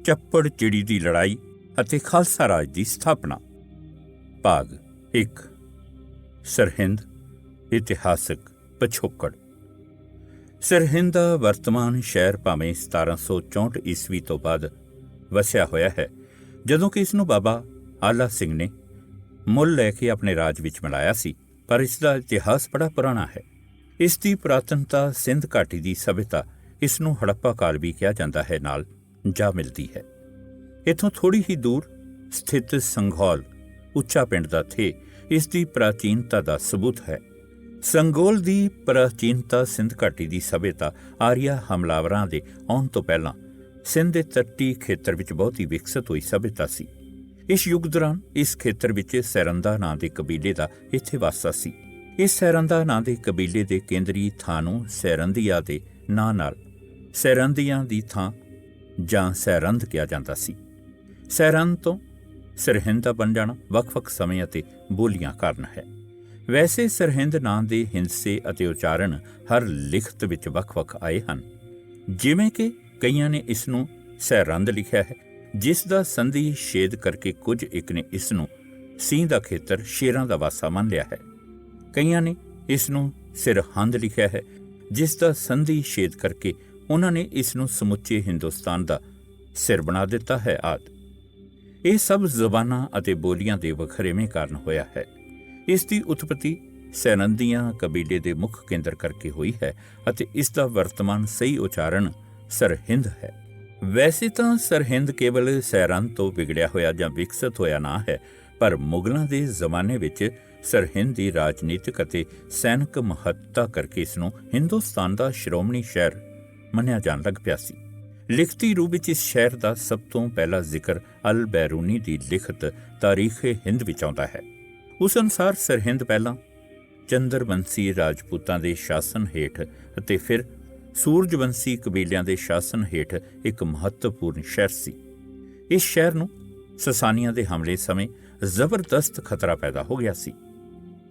ਚੱਪੜ ਚਿੜੀ ਦੀ ਲੜਾਈ ਅਤੇ ਖਾਲਸਾ ਰਾਜ ਦੀ ਸਥਾਪਨਾ। ਭਾਗ 1। ਸਰਹਿੰਦ ਇਤਿਹਾਸਕ ਪਿਛੋਕੜ। ਸਰਹਿੰਦ ਦਾ ਵਰਤਮਾਨ ਸ਼ਹਿਰ ਭਾਵੇਂ 1764 ਈਸਵੀ ਤੋਂ ਬਾਅਦ ਵਸਿਆ ਹੋਇਆ ਹੈ, ਜਦੋਂ ਕਿ ਇਸ ਨੂੰ ਬਾਬਾ ਆਲਾ ਸਿੰਘ ਨੇ ਮੁੱਲ ਲੈ ਕੇ ਆਪਣੇ ਰਾਜ ਵਿੱਚ ਮਿਲਾਇਆ ਸੀ, ਪਰ ਇਸ ਦਾ ਇਤਿਹਾਸ ਬੜਾ ਪੁਰਾਣਾ ਹੈ। ਇਸ ਦੀ ਪੁਰਾਤਨਤਾ ਸਿੰਧ ਘਾਟੀ ਦੀ ਸਭਿਅਤਾ, ਇਸ ਨੂੰ ਹੜੱਪਾ ਕਾਲ ਵੀ ਕਿਹਾ ਜਾਂਦਾ ਹੈ, ਨਾਲ ਜਾ ਮਿਲਦੀ ਹੈ। ਇੱਥੋਂ ਥੋੜ੍ਹੀ ਹੀ ਦੂਰ ਸਥਿਤ ਸੰਘੌਲ ਉੱਚਾ ਪਿੰਡ ਦਾ ਥੇ ਇਸ ਦੀ ਪ੍ਰਾਚੀਨਤਾ ਦਾ ਸਬੂਤ ਹੈ। ਸੰਘੌਲ ਦੀ ਪ੍ਰਾਚੀਨਤਾ ਸਿੰਧ ਘਾਟੀ ਦੀ ਸਭਿਅਤਾ ਆਰੀਆ ਹਮਲਾਵਰਾਂ ਦੇ ਆਉਣ ਤੋਂ ਪਹਿਲਾਂ ਸਿੰਧ ਦੇ ਤੱਟੀ ਖੇਤਰ ਵਿੱਚ ਬਹੁਤ ਹੀ ਵਿਕਸਿਤ ਹੋਈ ਸਭਿਅਤਾ ਸੀ। ਇਸ ਯੁੱਗ ਦੌਰਾਨ ਇਸ ਖੇਤਰ ਵਿੱਚ ਸੈਰੰਦਾ ਨਾਂ ਦੇ ਕਬੀਲੇ ਦਾ ਇੱਥੇ ਵਾਸਾ ਸੀ। ਇਸ ਸੈਰੰਦਾ ਨਾਂ ਦੇ ਕਬੀਲੇ ਦੇ ਕੇਂਦਰੀ ਥਾਂ ਨੂੰ ਸੈਰੰਦੀਆ ਦੇ ਨਾਂ ਨਾਲ ਸੈਰੰਦੀਆਂ ਦੀ ਥਾਂ ਜਾਂ ਸੈਰੰਦ ਕਿਹਾ ਜਾਂਦਾ ਸੀ। ਸੈਰੰਦ ਤੋਂ ਸਰਹਿੰਦ ਦਾ ਬਣ ਜਾਣਾ ਵੱਖ-ਵੱਖ ਸਮੇਂ ਅਤੇ ਬੋਲੀਆਂ ਕਾਰਨ ਹੈ। ਵੈਸੇ ਸਰਹਿੰਦ ਨਾਂ ਦੇ ਹਿੰਸੇ ਅਤੇ ਉਚਾਰਨ ਹਰ ਲਿਖਤ ਵਿੱਚ ਵੱਖ-ਵੱਖ ਆਏ ਹਨ। ਜਿਵੇਂ ਕਿ ਕਈਆਂ ਨੇ ਇਸ ਨੂੰ ਸੈਰੰਦ ਲਿਖਿਆ ਹੈ, ਜਿਸ ਦਾ ਸੰਧੀ ਛੇਦ ਕਰਕੇ ਕੁਝ ਇੱਕ ਨੇ ਇਸ ਨੂੰ ਸੀਂਹ ਦਾ ਖੇਤਰ ਸ਼ੇਰਾਂ ਦਾ ਵਾਸਾ ਮੰਨ ਲਿਆ ਹੈ। ਕਈਆਂ ਨੇ ਇਸ ਨੂੰ ਸਿਰਹੰਦ ਲਿਖਿਆ ਹੈ, ਜਿਸ ਦਾ ਸੰਧੀ ਛੇਦ ਕਰਕੇ ਉਹਨਾਂ ਨੇ ਇਸ ਨੂੰ ਸਮੁੱਚੇ ਹਿੰਦੁਸਤਾਨ ਦਾ ਸਿਰ ਬਣਾ ਦਿੱਤਾ ਹੈ ਆਦਿ। ਇਹ ਸਭ ਜ਼ਬਾਨਾਂ ਅਤੇ ਬੋਲੀਆਂ ਦੇ ਵਖਰੇਵੇਂ ਕਾਰਨ ਹੋਇਆ ਹੈ। ਇਸ ਦੀ ਉਤਪਤੀ ਸੈਰੰਦੀਆਂ ਕਬੀਲੇ ਦੇ ਮੁੱਖ ਕੇਂਦਰ ਕਰਕੇ ਹੋਈ ਹੈ ਅਤੇ ਇਸ ਦਾ ਵਰਤਮਾਨ ਸਹੀ ਉਚਾਰਨ ਸਰਹਿੰਦ ਹੈ। ਵੈਸੇ ਤਾਂ ਸਰਹਿੰਦ ਕੇਵਲ ਸੈਰੰਦ ਤੋਂ ਵਿਗੜਿਆ ਹੋਇਆ ਜਾਂ ਵਿਕਸਿਤ ਹੋਇਆ ਨਾਂ ਹੈ, ਪਰ ਮੁਗਲਾਂ ਦੇ ਜ਼ਮਾਨੇ ਵਿੱਚ ਸਰਹਿੰਦ ਦੀ ਰਾਜਨੀਤਿਕ ਅਤੇ ਸੈਨਿਕ ਮਹੱਤਤਾ ਕਰਕੇ ਇਸ ਨੂੰ ਹਿੰਦੁਸਤਾਨ ਦਾ ਸ਼੍ਰੋਮਣੀ ਸ਼ਹਿਰ ਮੰਨਿਆ ਜਾਣ ਲੱਗ ਪਿਆ ਸੀ। ਲਿਖਤੀ ਰੂਪ ਵਿੱਚ ਇਸ ਸ਼ਹਿਰ ਦਾ ਸਭ ਤੋਂ ਪਹਿਲਾ ਜ਼ਿਕਰ ਅਲ ਬੈਰੂਨੀ ਦੀ ਲਿਖਤ ਤਾਰੀਖ-ਏ-ਹਿੰਦ ਵਿੱਚ ਆਉਂਦਾ ਹੈ। ਉਸ ਅਨੁਸਾਰ ਸਰਹਿੰਦ ਪਹਿਲਾਂ ਚੰਦਰਵੰਸ਼ੀ ਰਾਜਪੂਤਾਂ ਦੇ ਸ਼ਾਸਨ ਹੇਠ ਅਤੇ ਫਿਰ ਸੂਰਜਵੰਸ਼ੀ ਕਬੀਲਿਆਂ ਦੇ ਸ਼ਾਸਨ ਹੇਠ ਇੱਕ ਮਹੱਤਵਪੂਰਨ ਸ਼ਹਿਰ ਸੀ। ਇਸ ਸ਼ਹਿਰ ਨੂੰ ਸਸਾਨੀਆਂ ਦੇ ਹਮਲੇ ਸਮੇਂ ਜ਼ਬਰਦਸਤ ਖਤਰਾ ਪੈਦਾ ਹੋ ਗਿਆ ਸੀ,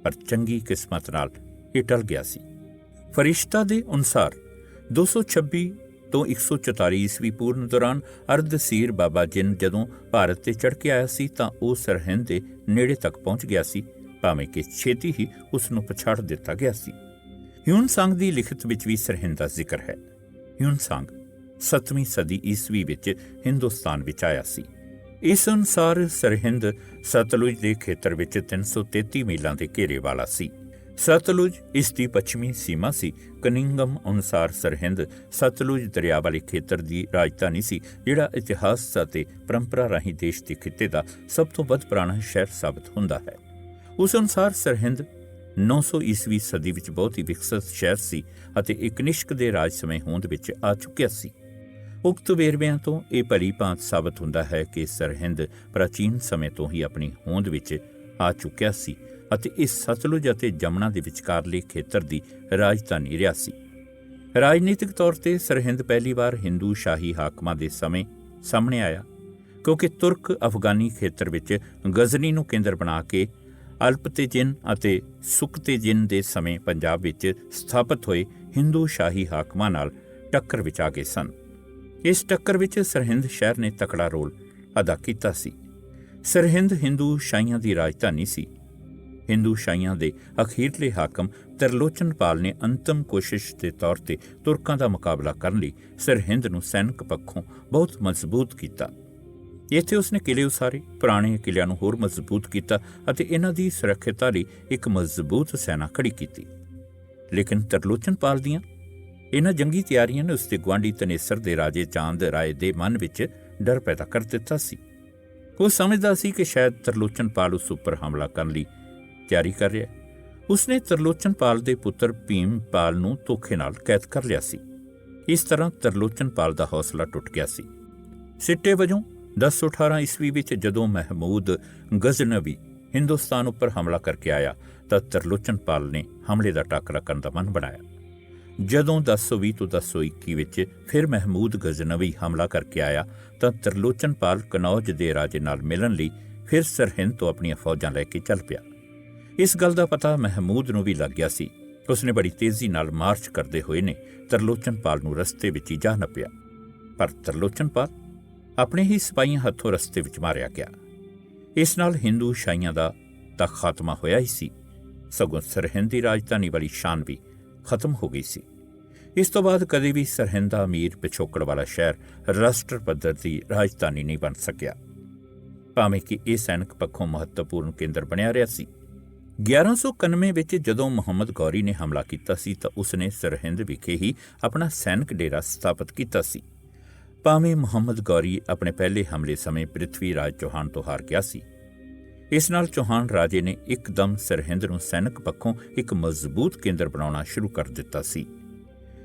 ਪਰ ਚੰਗੀ ਕਿਸਮਤ ਨਾਲ ਇਹ ਟਲ ਗਿਆ ਸੀ। ਫਰਿਸ਼ਤਾ ਦੇ ਅਨੁਸਾਰ 226 ਤੋਂ 144 ਈਸਵੀ ਪੂਰਨ ਦੌਰਾਨ ਅਰਧਸੀਰ ਬਾਬਾ ਜਿਨ ਜਦੋਂ ਭਾਰਤ ਤੇ ਚੜ੍ਹ ਕੇ ਆਇਆ ਸੀ ਤਾਂ ਉਹ ਸਰਹਿੰਦ ਦੇ ਨੇੜੇ ਤੱਕ ਪਹੁੰਚ ਗਿਆ ਸੀ, ਭਾਵੇਂ ਕਿ ਛੇਤੀ ਹੀ ਉਸ ਨੂੰ ਪਛਾੜ ਦਿੱਤਾ ਗਿਆ ਸੀ। ਹਿਊਨ ਸੰਗ ਦੀ ਲਿਖਤ ਵਿੱਚ ਵੀ ਸਰਹਿੰਦ ਦਾ ਜ਼ਿਕਰ ਹੈ। ਹਿਊਨ ਸੰਗ 7ਵੀਂ ਸਦੀ ਈਸਵੀ ਵਿੱਚ ਹਿੰਦੁਸਤਾਨ ਵਿੱਚ ਆਇਆ ਸੀ। ਇਸ ਅਨੁਸਾਰ ਸਰਹਿੰਦ ਸਤਲੁਜ ਦੇ ਖੇਤਰ ਵਿੱਚ 333 ਮੀਲਾਂ ਦੇ ਘੇਰੇ ਵਾਲਾ ਸੀ। ਸਤਲੁਜ ਇਸ ਦੀ ਪੱਛਮੀ ਸੀਮਾ ਸੀ। ਕਨਿੰਗਮ ਅਨੁਸਾਰ ਸਰਹਿੰਦ ਸਤਲੁਜ ਦਰਿਆ ਵਾਲੇ ਖੇਤਰ ਦੀ ਰਾਜਧਾਨੀ ਸੀ, ਜਿਹੜਾ ਇਤਿਹਾਸ ਅਤੇ ਪਰੰਪਰਾ ਰਾਹੀਂ ਦੇਸ਼ ਦੇ ਖਿੱਤੇ ਦਾ ਸਭ ਤੋਂ ਵੱਧ ਪੁਰਾਣਾ ਸ਼ਹਿਰ ਸਾਬਤ ਹੁੰਦਾ ਹੈ। ਉਸ ਅਨੁਸਾਰ ਸਰਹਿੰਦ 900 ਈਸਵੀ ਸਦੀ ਵਿੱਚ ਬਹੁਤ ਹੀ ਵਿਕਸਿਤ ਸ਼ਹਿਰ ਸੀ ਅਤੇ ਇਹ ਕਨਿਸ਼ਕ ਦੇ ਰਾਜ ਸਮੇਂ ਹੋਂਦ ਵਿੱਚ ਆ ਚੁੱਕਿਆ ਸੀ। ਉਕਤ ਵੇਰਵਿਆਂ ਤੋਂ ਇਹ ਭਲੀ ਭਾਂਤ ਸਾਬਤ ਹੁੰਦਾ ਹੈ ਕਿ ਸਰਹਿੰਦ ਪ੍ਰਾਚੀਨ ਸਮੇਂ ਤੋਂ ਹੀ ਆਪਣੀ ਹੋਂਦ ਵਿੱਚ ਆ ਚੁੱਕਿਆ ਸੀ ਅਤੇ ਇਹ ਸਤਲੁਜ ਅਤੇ ਜਮਨਾ ਦੇ ਵਿਚਕਾਰਲੇ ਖੇਤਰ ਦੀ ਰਾਜਧਾਨੀ ਰਿਹਾ ਸੀ। ਰਾਜਨੀਤਿਕ ਤੌਰ ਤੇ ਸਰਹਿੰਦ ਪਹਿਲੀ ਵਾਰ ਹਿੰਦੂ ਸ਼ਾਹੀ ਹਾਕਮਾਂ ਦੇ ਸਮੇਂ ਸਾਹਮਣੇ ਆਇਆ, ਕਿਉਂਕਿ ਤੁਰਕ ਅਫਗਾਨੀ ਖੇਤਰ ਵਿੱਚ ਗਜ਼ਨੀ ਨੂੰ ਕੇਂਦਰ ਬਣਾ ਕੇ ਅਲਪਤੇਜਿਨ ਅਤੇ ਸੁਕਤੇਜਿਨ ਦੇ ਸਮੇਂ ਪੰਜਾਬ ਵਿੱਚ ਸਥਾਪਿਤ ਹੋਏ ਹਿੰਦੂ ਸ਼ਾਹੀ ਹਾਕਮਾਂ ਨਾਲ ਟੱਕਰ ਵਿੱਚ ਆ ਗਏ ਸਨ। ਇਸ ਟੱਕਰ ਵਿੱਚ ਸਰਹਿੰਦ ਸ਼ਹਿਰ ਨੇ ਤਕੜਾ ਰੋਲ ਅਦਾ ਕੀਤਾ ਸੀ। ਸਰਹਿੰਦ ਹਿੰਦੂ ਸ਼ਾਹੀਆਂ ਦੀ ਰਾਜਧਾਨੀ ਸੀ। ਹਿੰਦੂ ਸ਼ਾਹੀਆਂ ਦੇ ਅਖੀਰਲੇ ਹਾਕਮ ਤਰਲੋਚਨਪਾਲ ਨੇ ਅੰਤਮ ਕੋਸ਼ਿਸ਼ ਦੇ ਤੌਰ ਤੇ ਤੁਰਕਾਂ ਦਾ ਮੁਕਾਬਲਾ ਕਰਨ ਲਈ ਸਰਹਿੰਦ ਨੂੰ ਸੈਨਿਕ ਪੱਖੋਂ ਬਹੁਤ ਮਜ਼ਬੂਤ ਕੀਤਾ। ਇੱਥੇ ਉਸਨੇ ਕਿਲੇ ਉਸਾਰੇ, ਪੁਰਾਣੇ ਕਿਲਿਆਂ ਨੂੰ ਹੋਰ ਮਜ਼ਬੂਤ ਕੀਤਾ ਅਤੇ ਇਹਨਾਂ ਦੀ ਸੁਰੱਖਿਅਤਾ ਲਈ ਇੱਕ ਮਜ਼ਬੂਤ ਸੈਨਾ ਖੜੀ ਕੀਤੀ। ਲੇਕਿਨ ਤਰਲੋਚਨਪਾਲ ਦੀਆਂ ਇਹਨਾਂ ਜੰਗੀ ਤਿਆਰੀਆਂ ਨੇ ਉਸਦੇ ਗੁਆਂਢੀ ਧਨੇਸਰ ਦੇ ਰਾਜੇ ਚਾਂਦ ਰਾਏ ਦੇ ਮਨ ਵਿੱਚ ਡਰ ਪੈਦਾ ਕਰ ਦਿੱਤਾ ਸੀ। ਉਹ ਸਮਝਦਾ ਸੀ ਕਿ ਸ਼ਾਇਦ ਤਰਲੋਚਨਪਾਲ ਉਸ ਉੱਪਰ ਹਮਲਾ ਕਰਨ ਲਈ ਤਿਆਰੀ ਕਰ ਰਿਹਾ। ਉਸਨੇ ਤਰਲੋਚਨਪਾਲ ਦੇ ਪੁੱਤਰ ਭੀਮਪਾਲ ਨੂੰ ਧੋਖੇ ਨਾਲ ਕੈਦ ਕਰ ਲਿਆ ਸੀ। ਇਸ ਤਰ੍ਹਾਂ ਤਰਲੋਚਨਪਾਲ ਦਾ ਹੌਸਲਾ ਟੁੱਟ ਗਿਆ ਸੀ। ਸਿੱਟੇ ਵਜੋਂ 1018 ਈਸਵੀ ਵਿੱਚ ਜਦੋਂ ਮਹਿਮੂਦ ਗਜ਼ਨਵੀ ਹਿੰਦੁਸਤਾਨ ਉੱਪਰ ਹਮਲਾ ਕਰਕੇ ਆਇਆ ਤਾਂ ਤਰਲੋਚਨਪਾਲ ਨੇ ਹਮਲੇ ਦਾ ਟਾਕਰਾ ਕਰਨ ਦਾ ਮਨ ਬਣਾਇਆ। ਜਦੋਂ 1020 ਤੋਂ 1021 ਵਿੱਚ ਫਿਰ ਮਹਿਮੂਦ ਗਜ਼ਨਵੀ ਹਮਲਾ ਕਰਕੇ ਆਇਆ ਤਾਂ ਤਰਲੋਚਨਪਾਲ ਕਨੌਜ ਦੇ ਰਾਜੇ ਨਾਲ ਮਿਲਣ ਲਈ ਫਿਰ ਸਰਹਿੰਦ ਤੋਂ ਆਪਣੀਆਂ ਫੌਜਾਂ ਲੈ ਕੇ ਚੱਲ ਪਿਆ। ਇਸ ਗੱਲ ਦਾ ਪਤਾ ਮਹਿਮੂਦ ਨੂੰ ਵੀ ਲੱਗ ਗਿਆ ਸੀ। ਉਸਨੇ ਬੜੀ ਤੇਜ਼ੀ ਨਾਲ ਮਾਰਚ ਕਰਦੇ ਹੋਏ ਨੇ ਤਰਲੋਚਨਪਾਲ ਨੂੰ ਰਸਤੇ ਵਿੱਚ ਹੀ ਜਾ ਨੱਪਿਆ, ਪਰ ਤਰਲੋਚਨਪਾਲ ਆਪਣੇ ਹੀ ਸਿਪਾਹੀਆਂ ਹੱਥੋਂ ਰਸਤੇ ਵਿੱਚ ਮਾਰਿਆ ਗਿਆ। ਇਸ ਨਾਲ ਹਿੰਦੂ ਸ਼ਾਹੀਆਂ ਦਾ ਤਾਂ ਖਾਤਮਾ ਹੋਇਆ ਹੀ ਸੀ, ਸਗੋਂ ਸਰਹਿੰਦ ਦੀ ਰਾਜਧਾਨੀ ਵਾਲੀ ਸ਼ਾਨ ਵੀ ਖਤਮ ਹੋ ਗਈ ਸੀ। ਇਸ ਤੋਂ ਬਾਅਦ ਕਦੇ ਵੀ ਸਰਹਿੰਦ ਦਾ ਅਮੀਰ ਪਿਛੋਕੜ ਵਾਲਾ ਸ਼ਹਿਰ ਰਾਸ਼ਟਰ ਪੱਧਰ ਦੀ ਰਾਜਧਾਨੀ ਨਹੀਂ ਬਣ ਸਕਿਆ, ਭਾਵੇਂ ਕਿ ਇਹ ਸੈਨਿਕ ਪੱਖੋਂ ਮਹੱਤਵਪੂਰਨ ਕੇਂਦਰ ਬਣਿਆ ਰਿਹਾ ਸੀ। 1191 ਵਿੱਚ ਜਦੋਂ ਮੁਹੰਮਦ ਗੌਰੀ ਨੇ ਹਮਲਾ ਕੀਤਾ ਸੀ ਤਾਂ ਉਸਨੇ ਸਰਹਿੰਦ ਵਿਖੇ ਹੀ ਆਪਣਾ ਸੈਨਿਕ ਡੇਰਾ ਸਥਾਪਿਤ ਕੀਤਾ ਸੀ। ਭਾਵੇਂ ਮੁਹੰਮਦ ਗੌਰੀ ਆਪਣੇ ਪਹਿਲੇ ਹਮਲੇ ਸਮੇਂ ਪ੍ਰਿਥਵੀ ਰਾਜ ਚੌਹਾਨ ਤੋਂ ਹਾਰ ਗਿਆ ਸੀ, ਇਸ ਨਾਲ ਚੌਹਾਨ ਰਾਜੇ ਨੇ ਇੱਕਦਮ ਸਰਹਿੰਦ ਨੂੰ ਸੈਨਿਕ ਪੱਖੋਂ ਇੱਕ ਮਜ਼ਬੂਤ ਕੇਂਦਰ ਬਣਾਉਣਾ ਸ਼ੁਰੂ ਕਰ ਦਿੱਤਾ ਸੀ।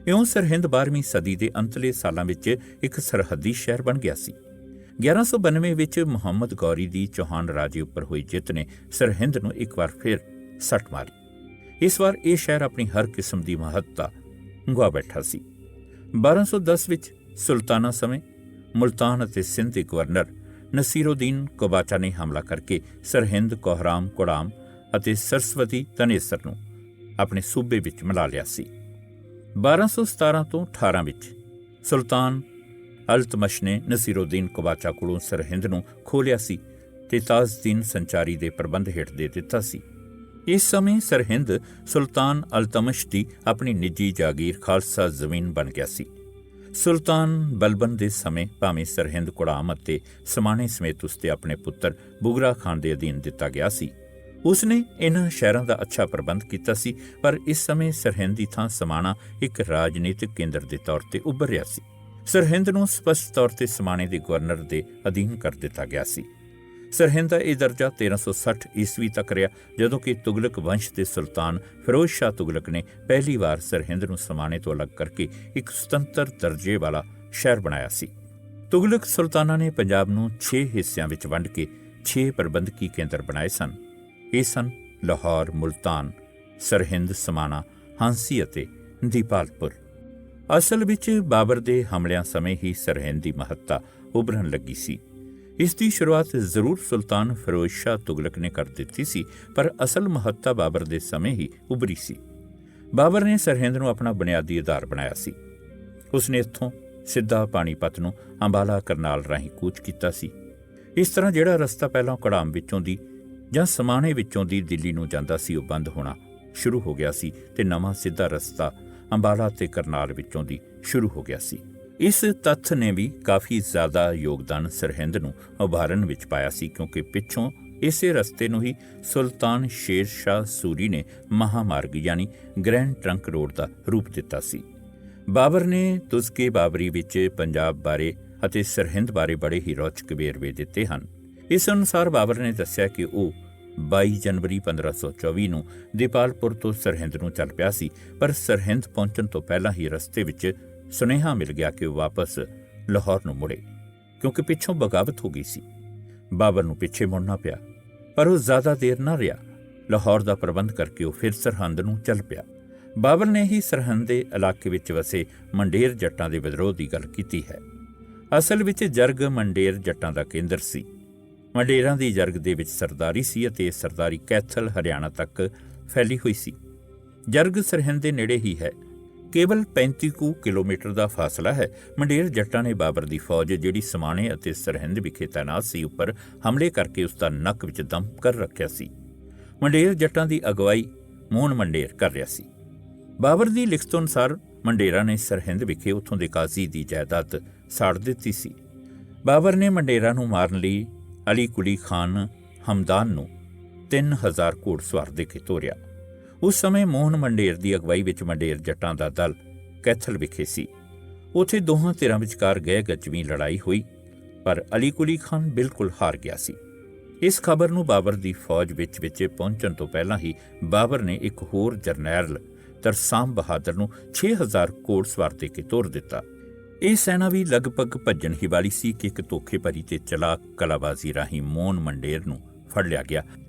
ਇਉਂ ਸਰਹਿੰਦ 12ਵੀਂ ਸਦੀ ਦੇ ਅੰਤਲੇ ਸਾਲਾਂ ਵਿੱਚ ਇੱਕ ਸਰਹੱਦੀ ਸ਼ਹਿਰ ਬਣ ਗਿਆ ਸੀ। 1192 ਵਿੱਚ ਮੁਹੰਮਦ ਗੌਰੀ ਦੀ ਚੌਹਾਨ ਰਾਜੇ ਉੱਪਰ ਹੋਈ ਜਿੱਤ ਨੇ ਸਰਹਿੰਦ ਨੂੰ ਇੱਕ ਵਾਰ ਫਿਰ ਸੱਟ ਮਾਰੀ। ਇਸ ਵਾਰ ਇਹ ਸ਼ਹਿਰ ਆਪਣੀ ਹਰ ਕਿਸਮ ਦੀ ਮਹੱਤਤਾ ਗੁਆ ਬੈਠਾ ਸੀ। 1210 ਵਿੱਚ ਸੁਲਤਾਨਾ ਸਮੇਂ ਮੁਲਤਾਨ ਅਤੇ ਸਿੰਧ ਦੇ ਗਵਰਨਰ ਨਸੀਰੁਦੀਨ ਕੋਬਾਚਾ ਨੇ ਹਮਲਾ ਕਰਕੇ ਸਰਹਿੰਦ, ਕੋਹਰਾਮ, ਕੋੜਾਮ ਅਤੇ ਸਰਸਵਤੀ ਤਨੇਸਰ ਨੂੰ ਆਪਣੇ ਸੂਬੇ ਵਿੱਚ ਮਿਲਾ ਲਿਆ ਸੀ। 1217 ਤੋਂ 18 ਵਿੱਚ ਸੁਲਤਾਨ ਅਲਤਮਸ਼ ਨੇ ਨਸੀਰੁਦੀਨ ਕੋਬਾਚਾ ਕੋਲੋਂ ਸਰਹਿੰਦ ਨੂੰ ਖੋਹ ਲਿਆ ਸੀ ਤੇ ਤਾਜਦੀਨ ਸੰਚਾਰੀ ਦੇ ਪ੍ਰਬੰਧ ਹੇਠ ਦੇ ਦਿੱਤਾ ਸੀ। ਇਸ ਸਮੇਂ ਸਰਹਿੰਦ ਸੁਲਤਾਨ ਅਲਤਮਸ਼ ਦੀ ਆਪਣੀ ਨਿੱਜੀ ਜਾਗੀਰ ਖਾਲਸਾ ਜ਼ਮੀਨ ਬਣ ਗਿਆ ਸੀ। ਸੁਲਤਾਨ ਬਲਬਨ ਦੇ ਸਮੇਂ ਭਾਵੇਂ ਸਰਹਿੰਦ, ਕੋੜਾਮ ਅਤੇ ਸਮਾਣੇ ਸਮੇਤ ਉਸਦੇ ਆਪਣੇ ਪੁੱਤਰ ਬੁਗਰਾ ਖਾਨ ਦੇ ਅਧੀਨ ਦਿੱਤਾ ਗਿਆ ਸੀ। ਉਸਨੇ ਇਹਨਾਂ ਸ਼ਹਿਰਾਂ ਦਾ ਅੱਛਾ ਪ੍ਰਬੰਧ ਕੀਤਾ ਸੀ, ਪਰ ਇਸ ਸਮੇਂ ਸਰਹਿੰਦ ਦੀ ਥਾਂ ਸਮਾਣਾ ਇੱਕ ਰਾਜਨੀਤਿਕ ਕੇਂਦਰ ਦੇ ਤੌਰ ਤੇ ਉੱਭਰ ਰਿਹਾ ਸੀ। ਸਰਹਿੰਦ ਨੂੰ ਸਪਸ਼ਟ ਤੌਰ ਤੇ ਸਮਾਣੇ ਦੇ ਗਵਰਨਰ ਦੇ ਅਧੀਨ ਕਰ ਦਿੱਤਾ ਗਿਆ ਸੀ। ਸਰਹਿੰਦ ਦਾ ਇਹ ਦਰਜਾ 1360 ਈਸਵੀ ਤੱਕ ਰਿਹਾ, ਜਦੋਂ ਕਿ ਤੁਗਲਕ ਵੰਸ਼ ਦੇ ਸੁਲਤਾਨ ਫਿਰੋਜ਼ ਸ਼ਾਹ ਤੁਗਲਕ ਨੇ ਪਹਿਲੀ ਵਾਰ ਸਰਹਿੰਦ ਨੂੰ ਸਮਾਣੇ ਤੋਂ ਅਲੱਗ ਕਰਕੇ ਇੱਕ ਸੁਤੰਤਰ ਦਰਜੇ ਵਾਲਾ ਸ਼ਹਿਰ ਬਣਾਇਆ ਸੀ। ਤੁਗਲਕ ਸੁਲਤਾਨਾਂ ਨੇ ਪੰਜਾਬ ਨੂੰ 6 ਹਿੱਸਿਆਂ ਵਿੱਚ ਵੰਡ ਕੇ 6 ਪ੍ਰਬੰਧਕੀ ਕੇਂਦਰ ਬਣਾਏ ਸਨ। ਇਹ ਸਨ ਲਾਹੌਰ, ਮੁਲਤਾਨ, ਸਰਹਿੰਦ, ਸਮਾਣਾ, ਹਾਂਸੀ ਅਤੇ ਦੀਪਾਲਪੁਰ। ਅਸਲ ਵਿੱਚ ਬਾਬਰ ਦੇ ਹਮਲਿਆਂ ਸਮੇਂ ਹੀ ਸਰਹਿੰਦ ਦੀ ਮਹੱਤਤਾ ਉਭਰਨ ਲੱਗੀ ਸੀ। ਇਸ ਦੀ ਸ਼ੁਰੂਆਤ ਜ਼ਰੂਰ ਸੁਲਤਾਨ ਫਿਰੋਜ਼ ਸ਼ਾਹ ਤੁਗਲਕ ਨੇ ਕਰ ਦਿੱਤੀ ਸੀ, ਪਰ ਅਸਲ ਮਹੱਤਤਾ ਬਾਬਰ ਦੇ ਸਮੇਂ ਹੀ ਉਭਰੀ ਸੀ। ਬਾਬਰ ਨੇ ਸਰਹਿੰਦ ਨੂੰ ਆਪਣਾ ਬੁਨਿਆਦੀ ਆਧਾਰ ਬਣਾਇਆ ਸੀ। ਉਸਨੇ ਇੱਥੋਂ ਸਿੱਧਾ ਪਾਣੀਪਤ ਨੂੰ ਅੰਬਾਲਾ ਕਰਨਾਲ ਰਾਹੀਂ ਕੂਚ ਕੀਤਾ ਸੀ। ਇਸ ਤਰ੍ਹਾਂ ਜਿਹੜਾ ਰਸਤਾ ਪਹਿਲਾਂ ਕੋੜਾਮ ਵਿੱਚੋਂ ਦੀ ਜਾਂ ਸਮਾਣੇ ਵਿੱਚੋਂ ਦੀ ਦਿੱਲੀ ਨੂੰ ਜਾਂਦਾ ਸੀ, ਉਹ ਬੰਦ ਹੋਣਾ ਸ਼ੁਰੂ ਹੋ ਗਿਆ ਸੀ ਤੇ ਨਵਾਂ ਸਿੱਧਾ ਰਸਤਾ ਅੰਬਾਲਾ ਤੇ ਕਰਨਾਲ ਵਿੱਚੋਂ ਦੀ ਸ਼ੁਰੂ ਹੋ ਗਿਆ ਸੀ। ਇਸ ਤੱਥ ਨੇ ਵੀ ਕਾਫੀ ਜ਼ਿਆਦਾ ਯੋਗਦਾਨ ਸਰਹਿੰਦ ਨੂੰ ਉਭਾਰਨ ਵਿੱਚ ਪਾਇਆ ਸੀ, ਕਿਉਂਕਿ ਪਿੱਛੋਂ ਇਸੇ ਰਸਤੇ ਨੂੰ ਹੀ ਸੁਲਤਾਨ ਸ਼ੇਰ ਸ਼ਾਹ ਸੂਰੀ ਨੇ ਮਹਾਮਾਰਗ ਯਾਨੀ ਗ੍ਰੈਂਡ ਟਰੰਕ ਰੋਡ ਦਾ ਰੂਪ ਦਿੱਤਾ ਸੀ। ਬਾਬਰ ਨੇ ਤੁਜ਼ਕੇ ਬਾਬਰੀ ਵਿੱਚ ਪੰਜਾਬ ਬਾਰੇ ਅਤੇ ਸਰਹਿੰਦ ਬਾਰੇ ਬੜੇ ਹੀ ਰੌਚਕ ਵੇਰਵੇ ਦਿੱਤੇ ਹਨ। ਇਸ ਅਨੁਸਾਰ ਬਾਬਰ ਨੇ ਦੱਸਿਆ ਕਿ ਉਹ 22 ਜਨਵਰੀ 1524 ਨੂੰ ਦੀਪਾਲਪੁਰ ਤੋਂ ਸਰਹਿੰਦ ਨੂੰ ਚੱਲ ਪਿਆ ਸੀ, ਪਰ ਸਰਹਿੰਦ ਪਹੁੰਚਣ ਤੋਂ ਪਹਿਲਾਂ ਹੀ ਰਸਤੇ ਵਿੱਚ ਸੁਨੇਹਾ ਮਿਲ ਗਿਆ ਕਿ ਉਹ ਵਾਪਸ ਲਾਹੌਰ ਨੂੰ ਮੁੜੇ, ਕਿਉਂਕਿ ਪਿੱਛੋਂ ਬਗਾਵਤ ਹੋ ਗਈ ਸੀ। ਬਾਬਰ ਨੂੰ ਪਿੱਛੇ ਮੁੜਨਾ ਪਿਆ, ਪਰ ਉਹ ਜ਼ਿਆਦਾ ਦੇਰ ਨਾ ਰਿਹਾ। ਲਾਹੌਰ ਦਾ ਪ੍ਰਬੰਧ ਕਰਕੇ ਉਹ ਫਿਰ ਸਰਹੰਦ ਨੂੰ ਚੱਲ ਪਿਆ। ਬਾਬਰ ਨੇ ਹੀ ਸਰਹੰਦ ਦੇ ਇਲਾਕੇ ਵਿੱਚ ਵਸੇ ਮੰਡੇਰ ਜੱਟਾਂ ਦੇ ਵਿਦਰੋਹ ਦੀ ਗੱਲ ਕੀਤੀ ਹੈ। ਅਸਲ ਵਿੱਚ ਜਰਗ ਮੰਡੇਰ ਜੱਟਾਂ ਦਾ ਕੇਂਦਰ ਸੀ। ਮੰਡੇਰਾਂ ਦੀ ਜਰਗ ਦੇ ਵਿੱਚ ਸਰਦਾਰੀ ਸੀ ਅਤੇ ਇਹ ਸਰਦਾਰੀ ਕੈਥਲ, ਹਰਿਆਣਾ ਤੱਕ ਫੈਲੀ ਹੋਈ ਸੀ। ਜਰਗ ਸਰਹਿੰਦ ਦੇ ਨੇੜੇ ਹੀ ਹੈ, ਕੇਵਲ 35 ਕਿਲੋਮੀਟਰ ਦਾ ਫਾਸਲਾ ਹੈ। ਮੰਡੇਰ ਜੱਟਾਂ ਨੇ ਬਾਬਰ ਦੀ ਫੌਜ, ਜਿਹੜੀ ਸਮਾਣੇ ਅਤੇ ਸਰਹਿੰਦ ਵਿਖੇ ਤੈਨਾਤ ਸੀ, ਉੱਪਰ ਹਮਲੇ ਕਰਕੇ ਉਸ ਦਾ ਨੱਕ ਵਿੱਚ ਦਮ ਕਰ ਰੱਖਿਆ ਸੀ। ਮੰਡੇਰ ਜੱਟਾਂ ਦੀ ਅਗਵਾਈ ਮੋਹਨ ਮੰਡੇਰ ਕਰ ਰਿਹਾ ਸੀ। ਬਾਬਰ ਦੀ ਲਿਖਤ ਅਨੁਸਾਰ ਮੰਡੇਰਾਂ ਨੇ ਸਰਹਿੰਦ ਵਿਖੇ ਉੱਥੋਂ ਦੇ ਕਾਜ਼ੀ ਦੀ ਜਾਇਦਾਦ ਸਾੜ ਦਿੱਤੀ ਸੀ। ਬਾਬਰ ਨੇ ਮੰਡੇਰਾਂ ਨੂੰ ਮਾਰਨ ਲਈ ਅਲੀ ਕੁਲੀ ਖਾਨ ਹਮਦਾਨ ਨੂੰ 3000 ਘੋੜਸਵਾਰ ਦੇ ਕੇ ਤੋਰਿਆ। ਉਸ ਸਮੇਂ ਮੋਹਨ ਮੰਡੇਰ ਦੀ ਅਗਵਾਈ ਵਿੱਚ ਮੰਡੇਰ ਜੱਟਾਂ ਦਾ ਦਲ ਕੈਥਲ ਵਿਖੇ ਸੀ। ਉੱਥੇ ਦੋਹਾਂ ਧਿਰਾਂ ਵਿਚਕਾਰ ਗਹਿ ਗੱਜਵੀਂ ਲੜਾਈ ਹੋਈ, ਪਰ ਅਲੀ ਕੁਲੀ ਖਾਨ ਬਿਲਕੁਲ ਹਾਰ ਗਿਆ ਸੀ। ਇਸ ਖਬਰ ਨੂੰ ਬਾਬਰ ਦੀ ਫੌਜ ਵਿੱਚ ਪਹੁੰਚਣ ਤੋਂ ਪਹਿਲਾਂ ਹੀ ਬਾਬਰ ਨੇ ਇੱਕ ਹੋਰ ਜਰਨੈਲ ਤਰਸਾਮ ਬਹਾਦਰ ਨੂੰ 6000 ਘੋੜਸਵਾਰ ਦੇ ਕੇ ਤੋਰ ਦਿੱਤਾ। ਇਹ ਸੈਨਾ ਵੀ ਲਗਭਗ ਭੱਜਣ ਹੀ ਵਾਲੀ ਸੀ ਕਿ ਇੱਕ ਧੋਖੇ ਭਰੀ ਤੇ ਚਲਾਕ ਕਲਾਬਾਜ਼ੀ ਰਾਹੀਂ ਮੋਹਨ ਮੰਡੇਰ ਨੂੰ ਫੜ ਲਿਆ ਗਿਆ